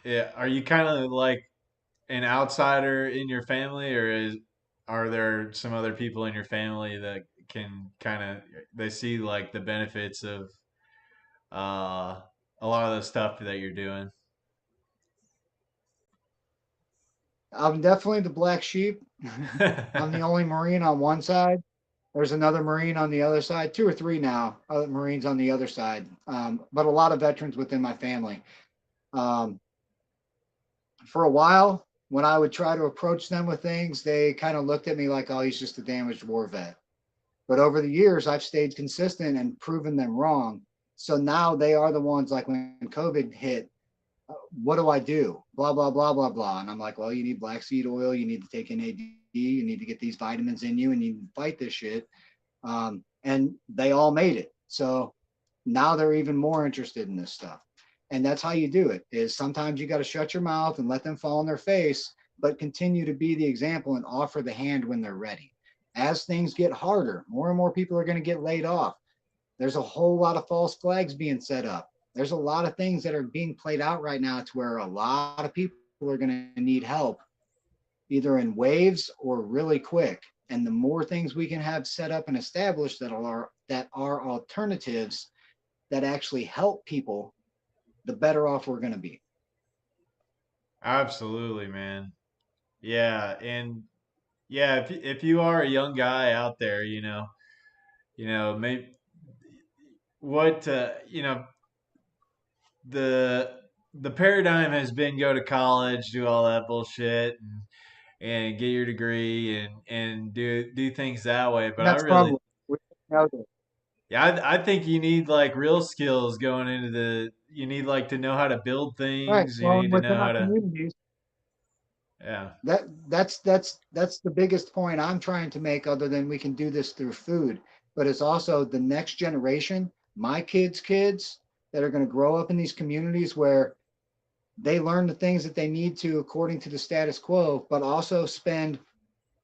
yeah, are you kind of like an outsider in your family, or are there some other people in your family that can kind of they see like the benefits of uh, a lot of the stuff that you're doing? I'm definitely the black sheep. I'm the only Marine on one side. There's another Marine on the other side, 2 or 3 now, other Marines on the other side, but a lot of veterans within my family. Um, for a while, when I would try to approach them with things, they kind of looked at me like, "Oh, he's just a damaged war vet." But over the years, I've stayed consistent and proven them wrong. So now they are the ones like when COVID hit, what do I do? Blah, blah, blah, blah, blah. And I'm like, well, you need black seed oil. You need to take NAD. You need to get these vitamins in you and you need to fight this shit. And they all made it. So now they're even more interested in this stuff. And that's how you do it is sometimes you got to shut your mouth and let them fall on their face, but continue to be the example and offer the hand when they're ready. As things get harder, more and more people are going to get laid off. There's a whole lot of false flags being set up. There's a lot of things that are being played out right now to where a lot of people are going to need help either in waves or really quick. And the more things we can have set up and established that are alternatives that actually help people, the better off we're going to be. Absolutely, man. Yeah, and yeah, if you are a young guy out there, maybe what the the paradigm has been go to college, do all that bullshit, and get your degree and do things that way. But And I that's really, crumbling. We know that. yeah, I think you need like real skills going into you need like to know how to build Right. things. You Well, need and to know within how our to, communities, yeah, that's the biggest point I'm trying to make, other than we can do this through food, but it's also the next generation, my kids that are going to grow up in these communities where they learn the things that they need to according to the status quo, but also spend,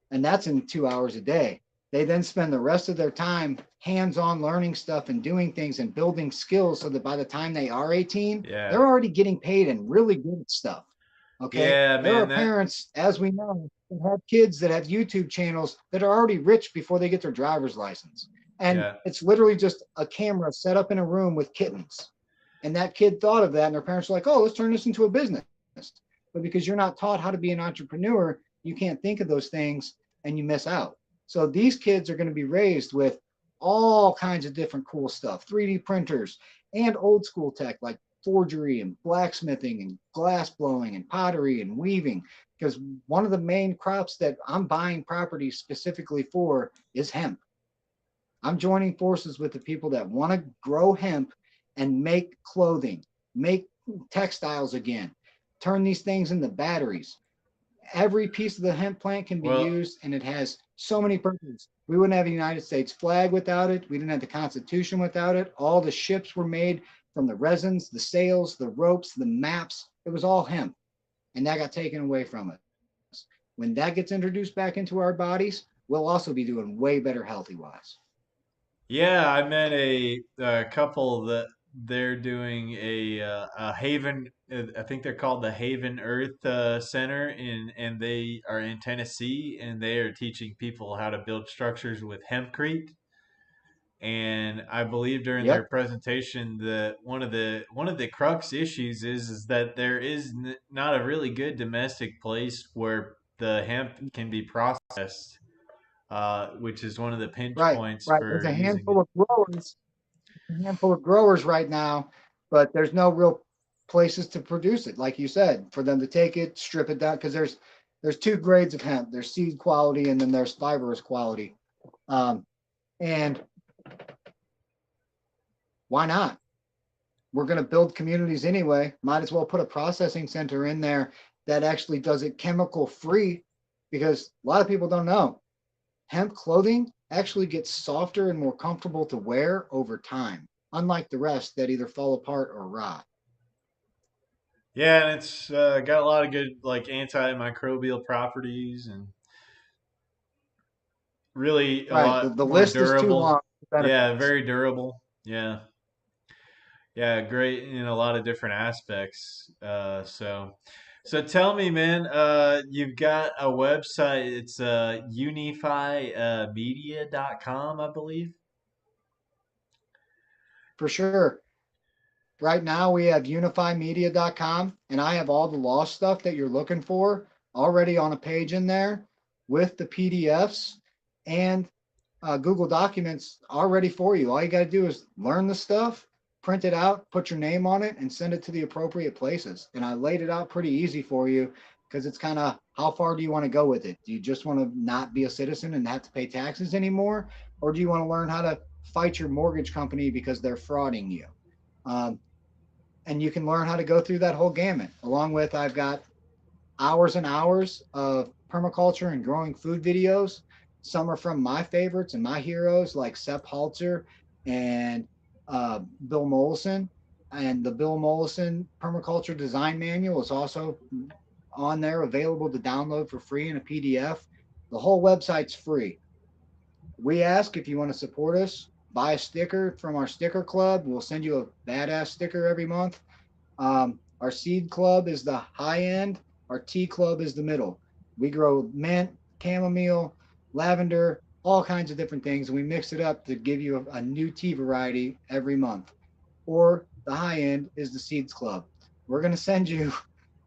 and that's in 2 hours a day. They then spend the rest of their time hands on learning stuff and doing things and building skills so that by the time they are 18, yeah, they're already getting paid and really good at stuff. Okay. yeah, There are man. That parents, as we know, that have kids that have YouTube channels that are already rich before they get their driver's license. And yeah, it's literally just a camera set up in a room with kittens. And that kid thought of that, and their parents were like, "Oh, let's turn this into a business." But because you're not taught how to be an entrepreneur, you can't think of those things and you miss out. So these kids are going to be raised with all kinds of different cool stuff, 3D printers and old school tech like forgery and blacksmithing and glass blowing and pottery and weaving. Because one of the main crops that I'm buying property specifically for is hemp. I'm joining forces with the people that want to grow hemp and make clothing, make textiles again, turn these things into batteries. Every piece of the hemp plant can be well, used, and it has so many purposes. We wouldn't have a United States flag without it. We didn't have the Constitution without it. All the ships were made from the resins, the sails, the ropes, the maps. It was all hemp, and that got taken away from us. When that gets introduced back into our bodies, we'll also be doing way better healthy wise. Yeah, I met a couple that they're doing a Haven. I think they're called the Haven Earth Center, and they are in Tennessee, and they are teaching people how to build structures with hempcrete. And I believe during their Yep. presentation that one of the crux issues is that there is not a really good domestic place where the hemp can be processed, which is one of the pinch Right. points Right. There's for a using it. handful of growers right now, but there's no real places to produce it, like you said, for them to take it, strip it down, because there's two grades of hemp. There's seed quality and then there's fibrous quality. And why not? We're going to build communities anyway. Might as well put a processing center in there that actually does it chemical free, because a lot of people don't know hemp clothing actually gets softer and more comfortable to wear over time, unlike the rest that either fall apart or rot. Yeah, and it's got a lot of good like antimicrobial properties and really a Right. lot The more list is too durable. long. Yeah, Benefits. very durable. Yeah. Yeah, great in a lot of different aspects. So tell me, man, you've got a website. It's unifymedia.com, I believe. For sure. Right now we have unifymedia.com, and I have all the law stuff that you're looking for already on a page in there with the PDFs and Google Documents already for you. All you got to do is learn the stuff, print it out, put your name on it, and send it to the appropriate places. And I laid it out pretty easy for you because it's kind of how far do you want to go with it? Do you just want to not be a citizen and have to pay taxes anymore? Or do you want to learn how to fight your mortgage company because they're frauding you? Um, and you can learn how to go through that whole gamut. Along with, I've got hours and hours of permaculture and growing food videos. Some are from my favorites and my heroes, like Sepp Halter and Bill Mollison. And the Bill Mollison Permaculture Design Manual is also on there, available to download for free in a PDF. The whole website's free. We ask if you want to support us, buy a sticker from our sticker club. We'll send you a badass sticker every month. Our seed club is the high end. Our tea club is the middle. We grow mint, chamomile, lavender, all kinds of different things, and we mix it up to give you a new tea variety every month. Or the high end is the seeds club. We're going to send you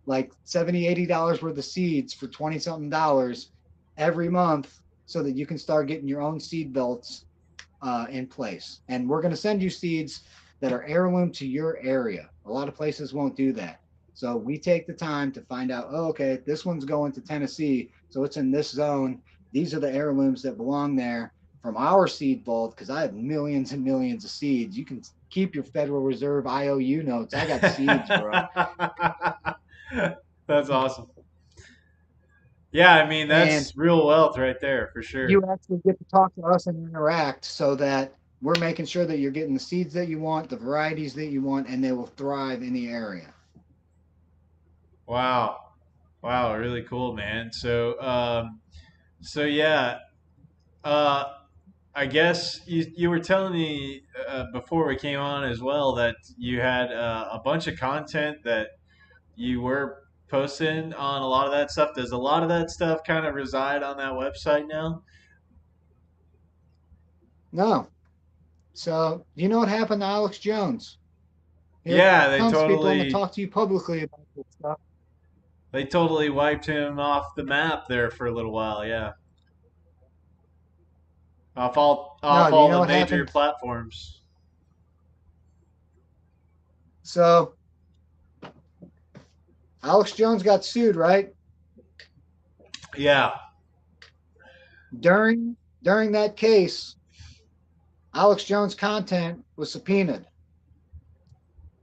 like 70, $80 worth of seeds for 20 something dollars every month so that you can start getting your own seed belts in place. And we're going to send you seeds that are heirloom to your area. A lot of places won't do that. So we take the time to find out, oh, okay, this one's going to Tennessee, so it's in this zone. These are the heirlooms that belong there from our seed vault, because I have millions and millions of seeds. You can keep your Federal Reserve IOU notes. I got seeds, bro. That's awesome. Yeah, I mean And that's real wealth right there for you sure. actually get to talk to us and interact so that we're making sure that you're getting the seeds that you want, the varieties that you want, and they will thrive in the area. Wow. Wow, really cool, man. So yeah, uh, I guess you were telling me before we came on as well that you had a bunch of content that you were posting on a lot of that stuff. Does a lot of that stuff kind of reside on that website now? No. So, you know what happened to Alex Jones? Here Yeah, they comes people. I'm going to totally talk to you publicly about this stuff. they totally wiped him off the map there for a little while. Yeah, off No, do you all know the what major happened? platforms. So, Alex Jones got sued, right? Yeah. During that case, Alex Jones' content was subpoenaed.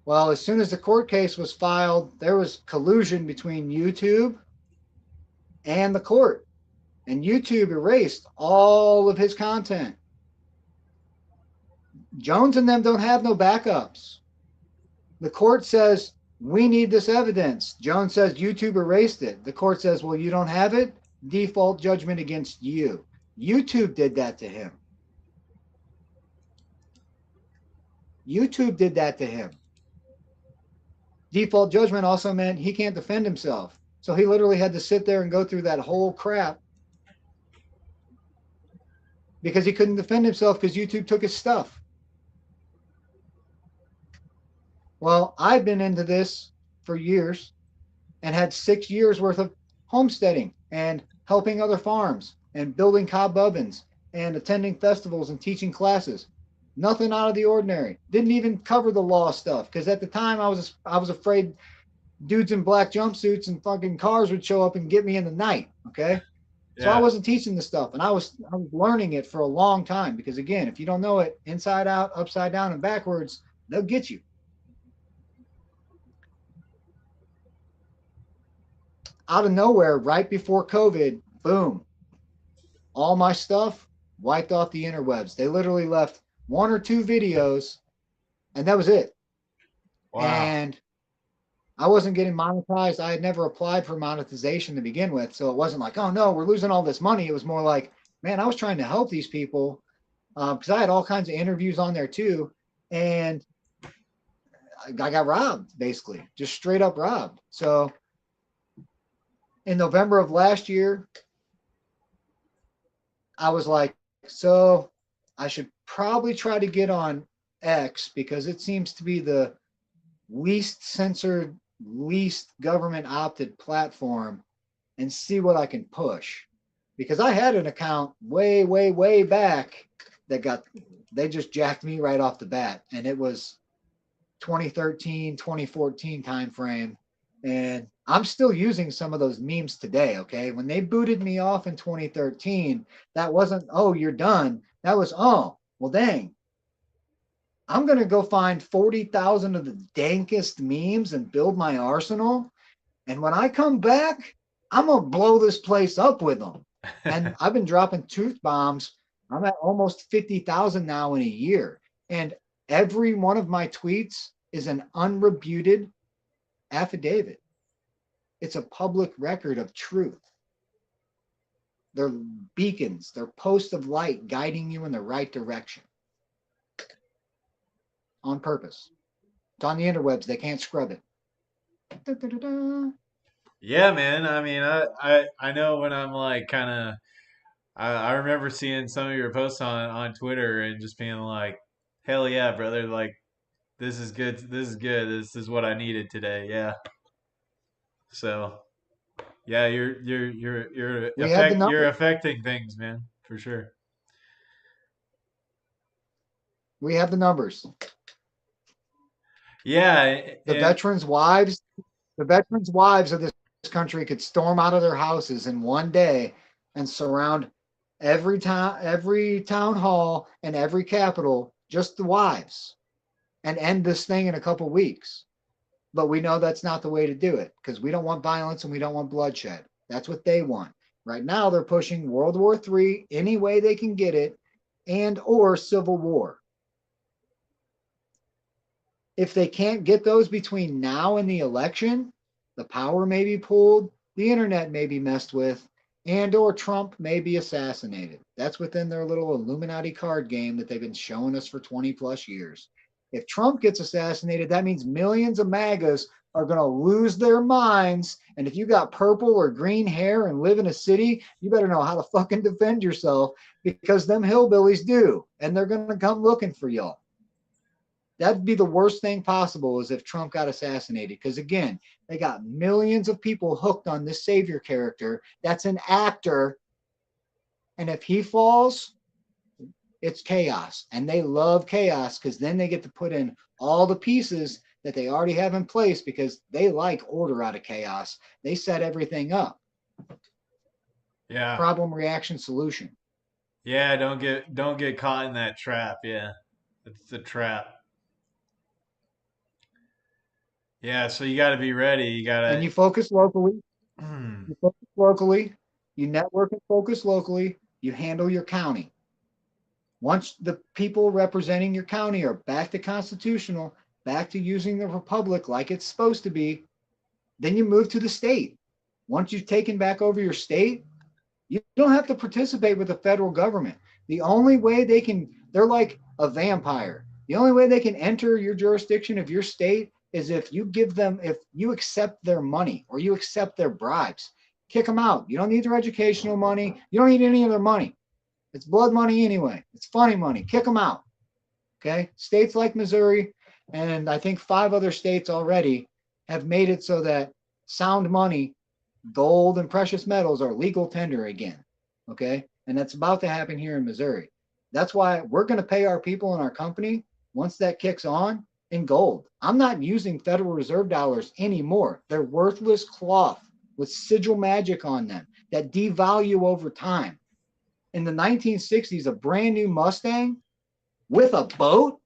Well, as soon as the court case was filed, there was collusion between YouTube and the court, and YouTube erased all of his content. Jones and them don't have no backups. The court says, we need this evidence. Jones says YouTube erased it. The court says, well, you don't have it? default judgment against you. YouTube did that to him. YouTube did that to him. Default judgment also meant he can't defend himself. So he literally had to sit there and go through that whole crap because he couldn't defend himself because YouTube took his stuff. Well, I've been into this for years and had 6 years worth of homesteading and helping other farms and building cob ovens and attending festivals and teaching classes. Nothing out of the ordinary. Didn't even cover the law stuff because at the time I was afraid dudes in black jumpsuits and fucking cars would show up and get me in the night. Okay. So I Yeah. wasn't teaching this stuff, and I was learning it for a long time because again, if you don't know it inside out, upside down, and backwards, they'll get you. Out of nowhere, right before COVID, boom, all my stuff wiped off the interwebs. They literally left one or two videos, and that was it. Wow. And I wasn't getting monetized. I had never applied for monetization to begin with, so it wasn't like, oh no, we're losing all this money. It was more like, man, I was trying to help these people because I had all kinds of interviews on there too, and I got robbed, basically, just straight up robbed. So in November of last year, I was like, so I should probably try to get on X because it seems to be the least censored, least government opted platform and see what I can push. Because I had an account way, way, way back that they just jacked me right off the bat. And it was 2013, 2014 timeframe. And I'm still using some of those memes today. Okay. When they booted me off in 2013, that wasn't, oh, you're done. That was, oh, well, dang. I'm going to go find 40,000 of the dankest memes and build my arsenal. And when I come back, I'm going to blow this place up with them. And I've been dropping truth bombs. I'm at almost 50,000 now in a year. And every one of my tweets is an unrebuted affidavit. It's a public record of truth. They're beacons, they're posts of light guiding you in the right direction on purpose. It's on the interwebs, they can't scrub it. Da, da, da, da. Yeah, man. I mean, I know when I'm like kind of I remember seeing some of your posts on Twitter and just being like, hell yeah, brother, like this is good. This is good. This is what I needed today. Yeah. So, yeah, We have the you're numbers. affecting things, man, for sure. We have the numbers. Yeah, The and veterans' wives, the veterans' wives of this country could storm out of their houses in one day and surround every town hall and every capital, just the wives, and end this thing in a couple weeks. But we know that's not the way to do it because we don't want violence and we don't want bloodshed. That's what they want. Right now, they're pushing World War III any way they can get it and or civil war. If they can't get those between now and the election, the power may be pulled, the internet may be messed with, and or Trump may be assassinated. That's within their little Illuminati card game that they've been showing us for 20 plus years. If Trump gets assassinated, that means millions of MAGAs are going to lose their minds. And if you got purple or green hair and live in a city, you better know how to fucking defend yourself because them hillbillies do. And they're going to come looking for y'all. That'd be the worst thing possible is if Trump got assassinated. Because again, they got millions of people hooked on this savior character. That's an actor. And if he falls, it's chaos. And they love chaos because then they get to put in all the pieces that they already have in place because they like order out of chaos. They set everything up. yeah, Problem, reaction, solution. yeah. Don't get caught in that trap. Yeah, it's the trap. Yeah, so you got to be ready. You got And you focus locally. to. You focus locally. You network and focus locally. You handle your county. Once the people representing your county are back to constitutional, back to using the republic like it's supposed to be, then you move to the state. Once you've taken back over your state, You don't have to participate with the federal government. The only way they can, they're like a vampire. The only way they can enter your jurisdiction of your state is if you give them, if you accept their money or you accept their bribes. Kick them out. You don't need their educational money. You don't need any of their money. It's blood money anyway. It's funny money. Kick them out. Okay. States like Missouri and I think 5 other states already have made it so that sound money, gold and precious metals are legal tender again. Okay. And that's about to happen here in Missouri. That's why we're going to pay our people in our company once that kicks on in gold. I'm not using Federal Reserve dollars anymore. They're worthless cloth with sigil magic on them that devalue over time. In the 1960s, a brand new Mustang with a boat,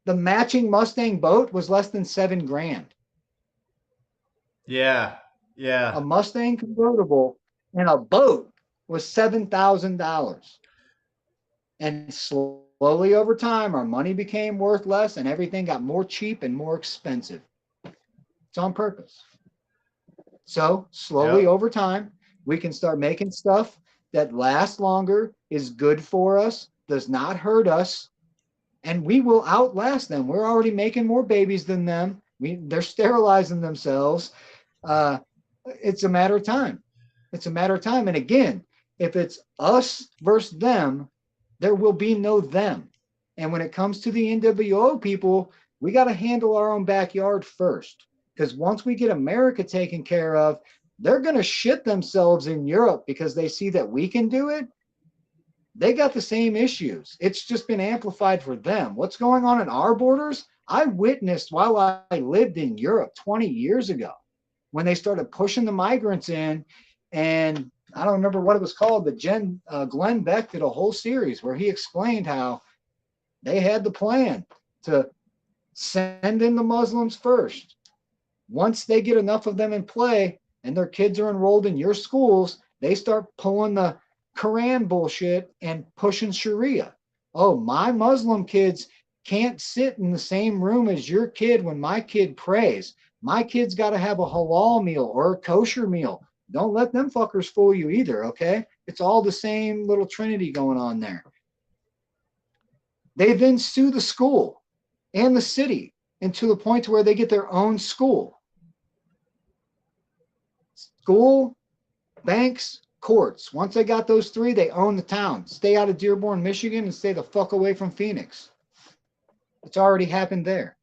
the matching Mustang boat was less than 7 grand. Yeah. A Yeah. Mustang convertible and a boat was $7,000. And slowly over time, our money became worth less and everything got more cheap and more expensive. It's on purpose. So slowly Yep. over time, we can start making stuff that lasts longer, is good for us, does not hurt us, and we will outlast them. We're already making more babies than them. They're sterilizing themselves. Uh, it's a matter of time. It's a matter of time. And again, if it's us versus them, there will be no them. And when it comes to the NWO people, we got to handle our own backyard first. Because once we get America taken care of, they're going to shit themselves in Europe because they see that we can do it. They got the same issues. It's just been amplified for them. What's going on in our borders? I witnessed while I lived in Europe 20 years ago when they started pushing the migrants in. And I don't remember what it was called, but Glenn Beck did a whole series where he explained how they had the plan to send in the Muslims first. Once they get enough of them in play and their kids are enrolled in your schools, they start pulling the Quran bullshit and pushing Sharia. Oh, my Muslim kids can't sit in the same room as your kid when my kid prays. My kid's got to have a halal meal or a kosher meal. Don't let them fuckers fool you either, okay? It's all the same little trinity going on there. They then sue the school and the city and to the point to where they get their own school. School, banks, courts. Once they got those three, they own the town. Stay out of Dearborn, Michigan, and stay the fuck away from Phoenix. It's already happened there.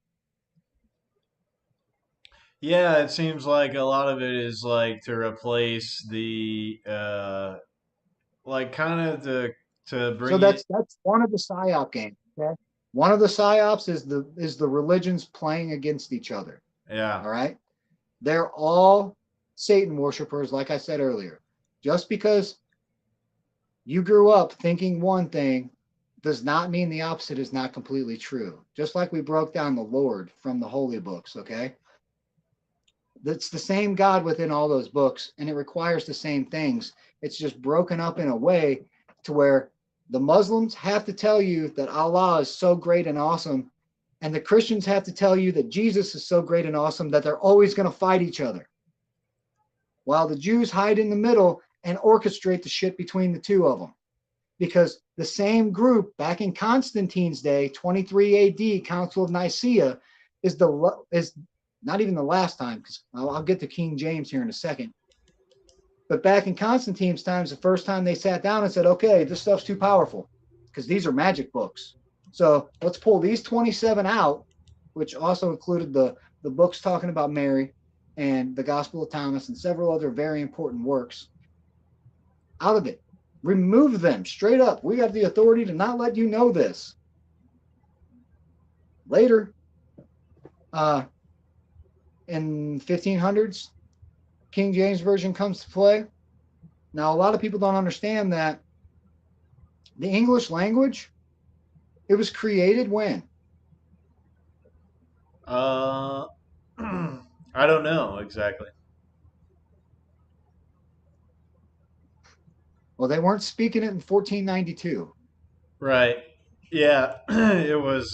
Yeah, it seems like a lot of it is like to replace the like kind of to So bring it. that's one of the psyop games. Okay? One of the psyops is the religions playing against each other. Yeah. All right. They're all Satan worshipers, like I said earlier. Just because you grew up thinking one thing does not mean the opposite is not completely true. Just like we broke down the Lord from the holy books, okay? That's the same God within all those books, and it requires the same things. It's just broken up in a way to where the Muslims have to tell you that Allah is so great and awesome, and the Christians have to tell you that Jesus is so great and awesome that they're always going to fight each other. While the Jews hide in the middle and orchestrate the shit between the two of them. Because the same group back in Constantine's day, 23 AD, Council of Nicaea, is not even the last time, because I'll get to King James here in a second. But back in Constantine's times, the first time they sat down and said, okay, this stuff's too powerful, because these are magic books. So let's pull these 27 out, which also included the books talking about Mary and the Gospel of Thomas and several other very important works, out of it. Remove them straight up. We have the authority to not let you know this. Later, uh, in 1500s, King James Version comes to play. Now, a lot of people don't understand that the English language, it was created when? Uh, I don't know exactly. Well, they weren't speaking it in 1492. Right. Yeah. It was.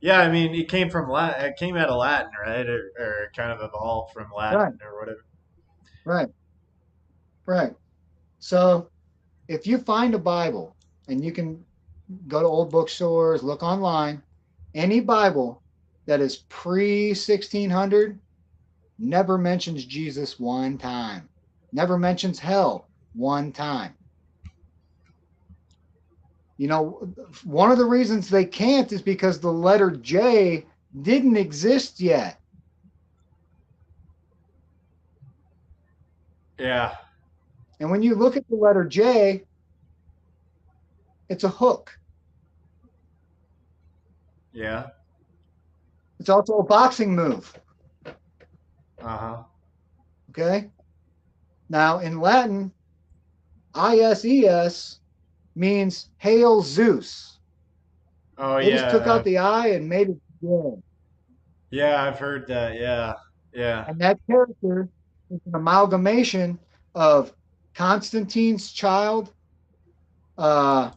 Yeah. I mean, it came from Latin. It came out of Latin, right? Or kind of evolved from Latin Right, or whatever. right, right. So if you find a Bible, and you can go to old bookstores, look online, any Bible that is pre 1600 never mentions Jesus one time, never mentions hell one time. You know, one of the reasons they can't is because the letter J didn't exist yet. Yeah. And when you look at the letter J, it's a hook. Yeah. It's also a boxing move. Uh-huh. Okay. Now, in Latin, ISES means Hail Zeus. Oh They just took yeah. out the I and made it J. Yeah, I've heard that. Yeah. Yeah. And that character is an amalgamation of Constantine's child, uh,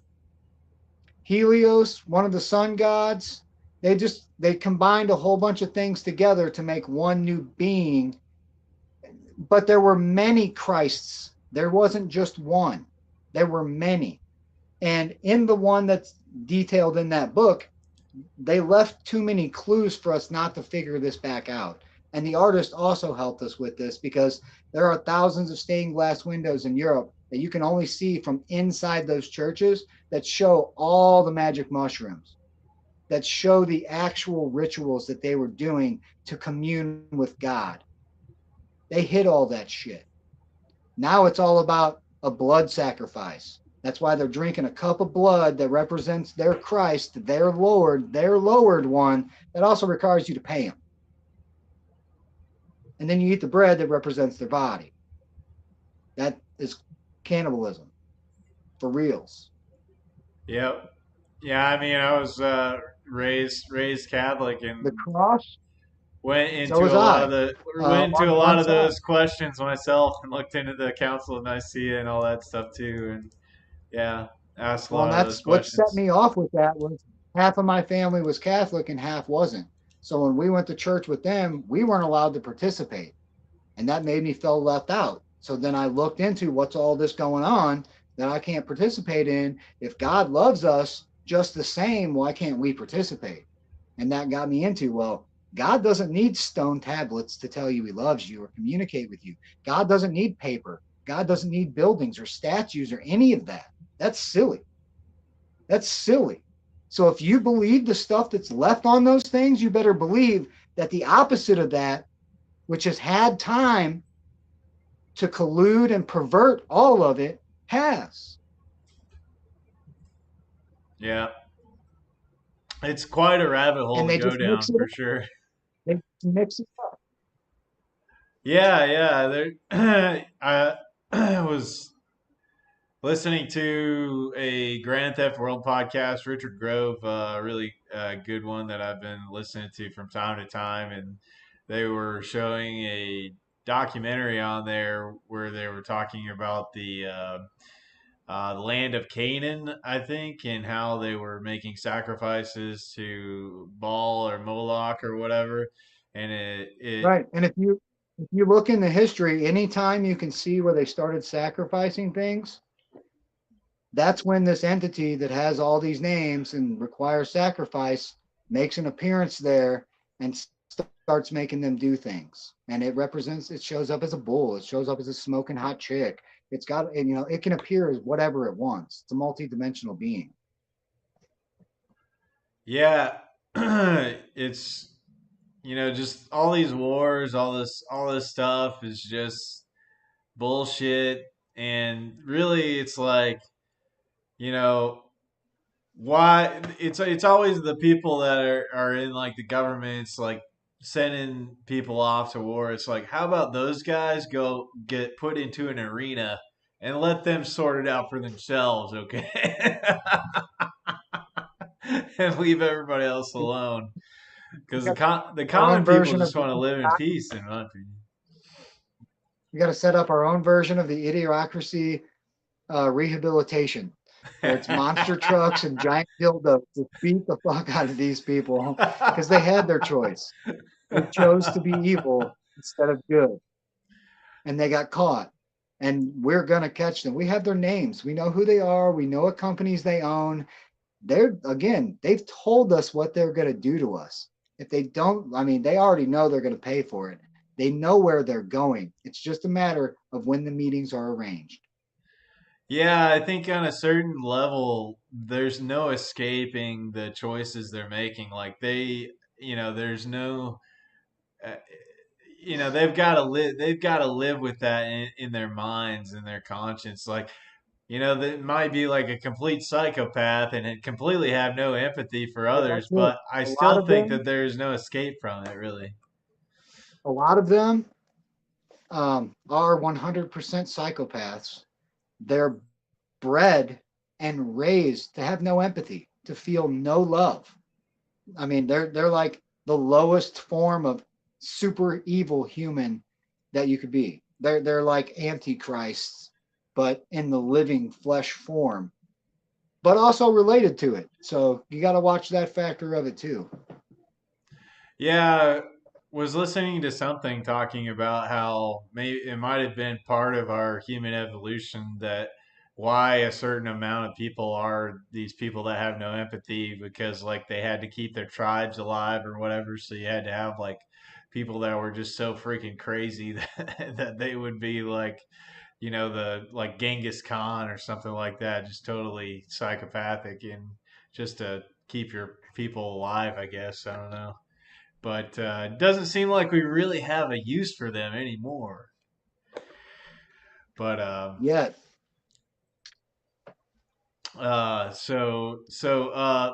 Helios, one of the sun gods. They combined a whole bunch of things together to make one new being. But there were many Christs. There wasn't just one. There were many. And in the one that's detailed in that book, they left too many clues for us not to figure this back out. And the artist also helped us with this because there are thousands of stained glass windows in Europe that you can only see from inside those churches that show all the magic mushrooms, that show the actual rituals that they were doing to commune with God. They hid all that shit. Now it's all about a blood sacrifice. That's why they're drinking a cup of blood that represents their Christ, their Lord, their lowered one, that also requires you to pay them. And then you eat the bread that represents their body. That is cannibalism for reals. Yep. Yeah, I mean, I was raised Catholic The and cross, went so into was a lot of I, the went into on a lot one of side. those questions myself and looked into the Council of Nicaea and all that stuff too. And yeah, asked a Well, and lot of those that's what set questions. me off with that was half of my family was Catholic and half wasn't. So when we went to church with them, we weren't allowed to participate. And that made me feel left out. So then I looked into what's all this going on that I can't participate in. If God loves us just the same, why can't we participate? And that got me into, well, God doesn't need stone tablets to tell you he loves you or communicate with you. God doesn't need paper. God doesn't need buildings or statues or any of that. That's silly. That's silly. So if you believe the stuff that's left on those things, you better believe that the opposite of that, which has had time to collude and pervert all of it, has. Yeah, it's quite a rabbit hole And to they go just mix down it for up. sure. They mix it up. Yeah, yeah. There, I was listening to a Grand Theft World podcast, Richard Grove, really good one that I've been listening to from time to time, and they were showing a documentary on there where they were talking about the land of Canaan, I think, and how they were making sacrifices to Baal or Moloch or whatever, and it Right. And if you look in the history, anytime you can see where they started sacrificing things, that's when this entity that has all these names and requires sacrifice makes an appearance there and starts making them do things. And it shows up as a bull, it shows up as a smoking hot chick. It's got, and it can appear as whatever it wants. It's a multi-dimensional being. yeah, it's just all these wars, all this stuff is just bullshit. And really, it's like, you know, why it's always the people that are in like the governments, like sending people off to war. It's like, how about those guys go get put into an arena and let them sort it out for themselves, okay? And leave everybody else alone. We Because got the our common own people version just of want to live in peace, in my opinion. we got to set up our own version of the idiocracy rehabilitation, where it's monster trucks and giant dildos to beat the fuck out of these people because they had their choice. They chose to be evil instead of good, and they got caught. and we're going to catch them. We have their names. We know who they are. We know what companies they own. They've told us what they're going to do to us. If they don't, I mean, they already know they're going to pay for it. They know where they're going. It's just a matter of when the meetings are arranged. Yeah, I think on a certain level, there's no escaping the choices they're making. Like there's no, uh, they've got to live. They've got to live with that in their minds and their conscience. Like, that might be like a complete psychopath and completely have no empathy for Yeah, others, that's it. but I A lot still of think that them, there's no escape from it, really. a lot of them are 100% psychopaths. They're bred and raised to have no empathy, to feel no love. I mean, they're like the lowest form of super evil human that you could be. They're like antichrists, but in the living flesh form, but also related to it. So you got to watch that factor of it too. Yeah, was listening to something talking about how maybe it might have been part of our human evolution that why a certain amount of people are these people that have no empathy because like they had to keep their tribes alive or whatever. So you had to have like people that were just so freaking crazy that they would be like, the like Genghis Khan or something like that, just totally psychopathic and just to keep your people alive, I guess. I don't know, but it doesn't seem like we really have a use for them anymore. But Yet,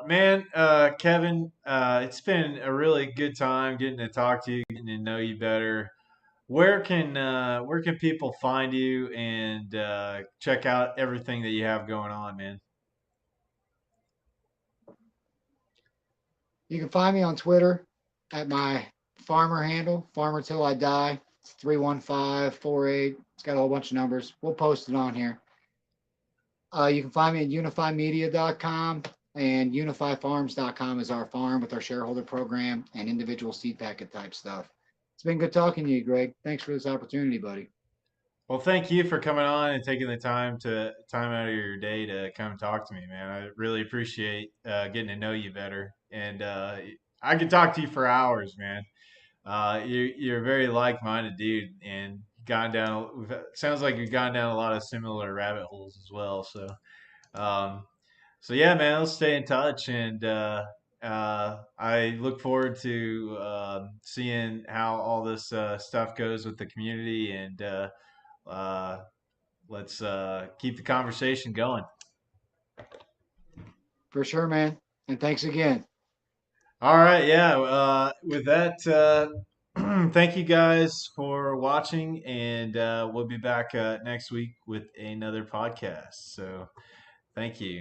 man, Kevin, it's been a really good time getting to talk to you, getting to know you better. Where can people find you and check out everything that you have going on, man? you can find me on Twitter at my farmer handle, farmer till I die. It's 31548. It's got a whole bunch of numbers. We'll post it on here. You can find me at unifymedia.com, and unifyfarms.com is our farm with our shareholder program and individual seed packet type stuff. It's been good talking to you, Greg. Thanks for this opportunity, buddy. Well, thank you for coming on and taking the time out of your day to come talk to me, man. I really appreciate getting to know you better, and I could talk to you for hours, man. You're a very like-minded dude, and gone down. Sounds like you've gone down a lot of similar rabbit holes as well. Um, so yeah, man, let's stay in touch, and I look forward to seeing how all this stuff goes with the community, and uh, let's keep the conversation going. For sure, man. And thanks again. All right, yeah. With that, thank you guys for watching, and we'll be back next week with another podcast. So, thank you.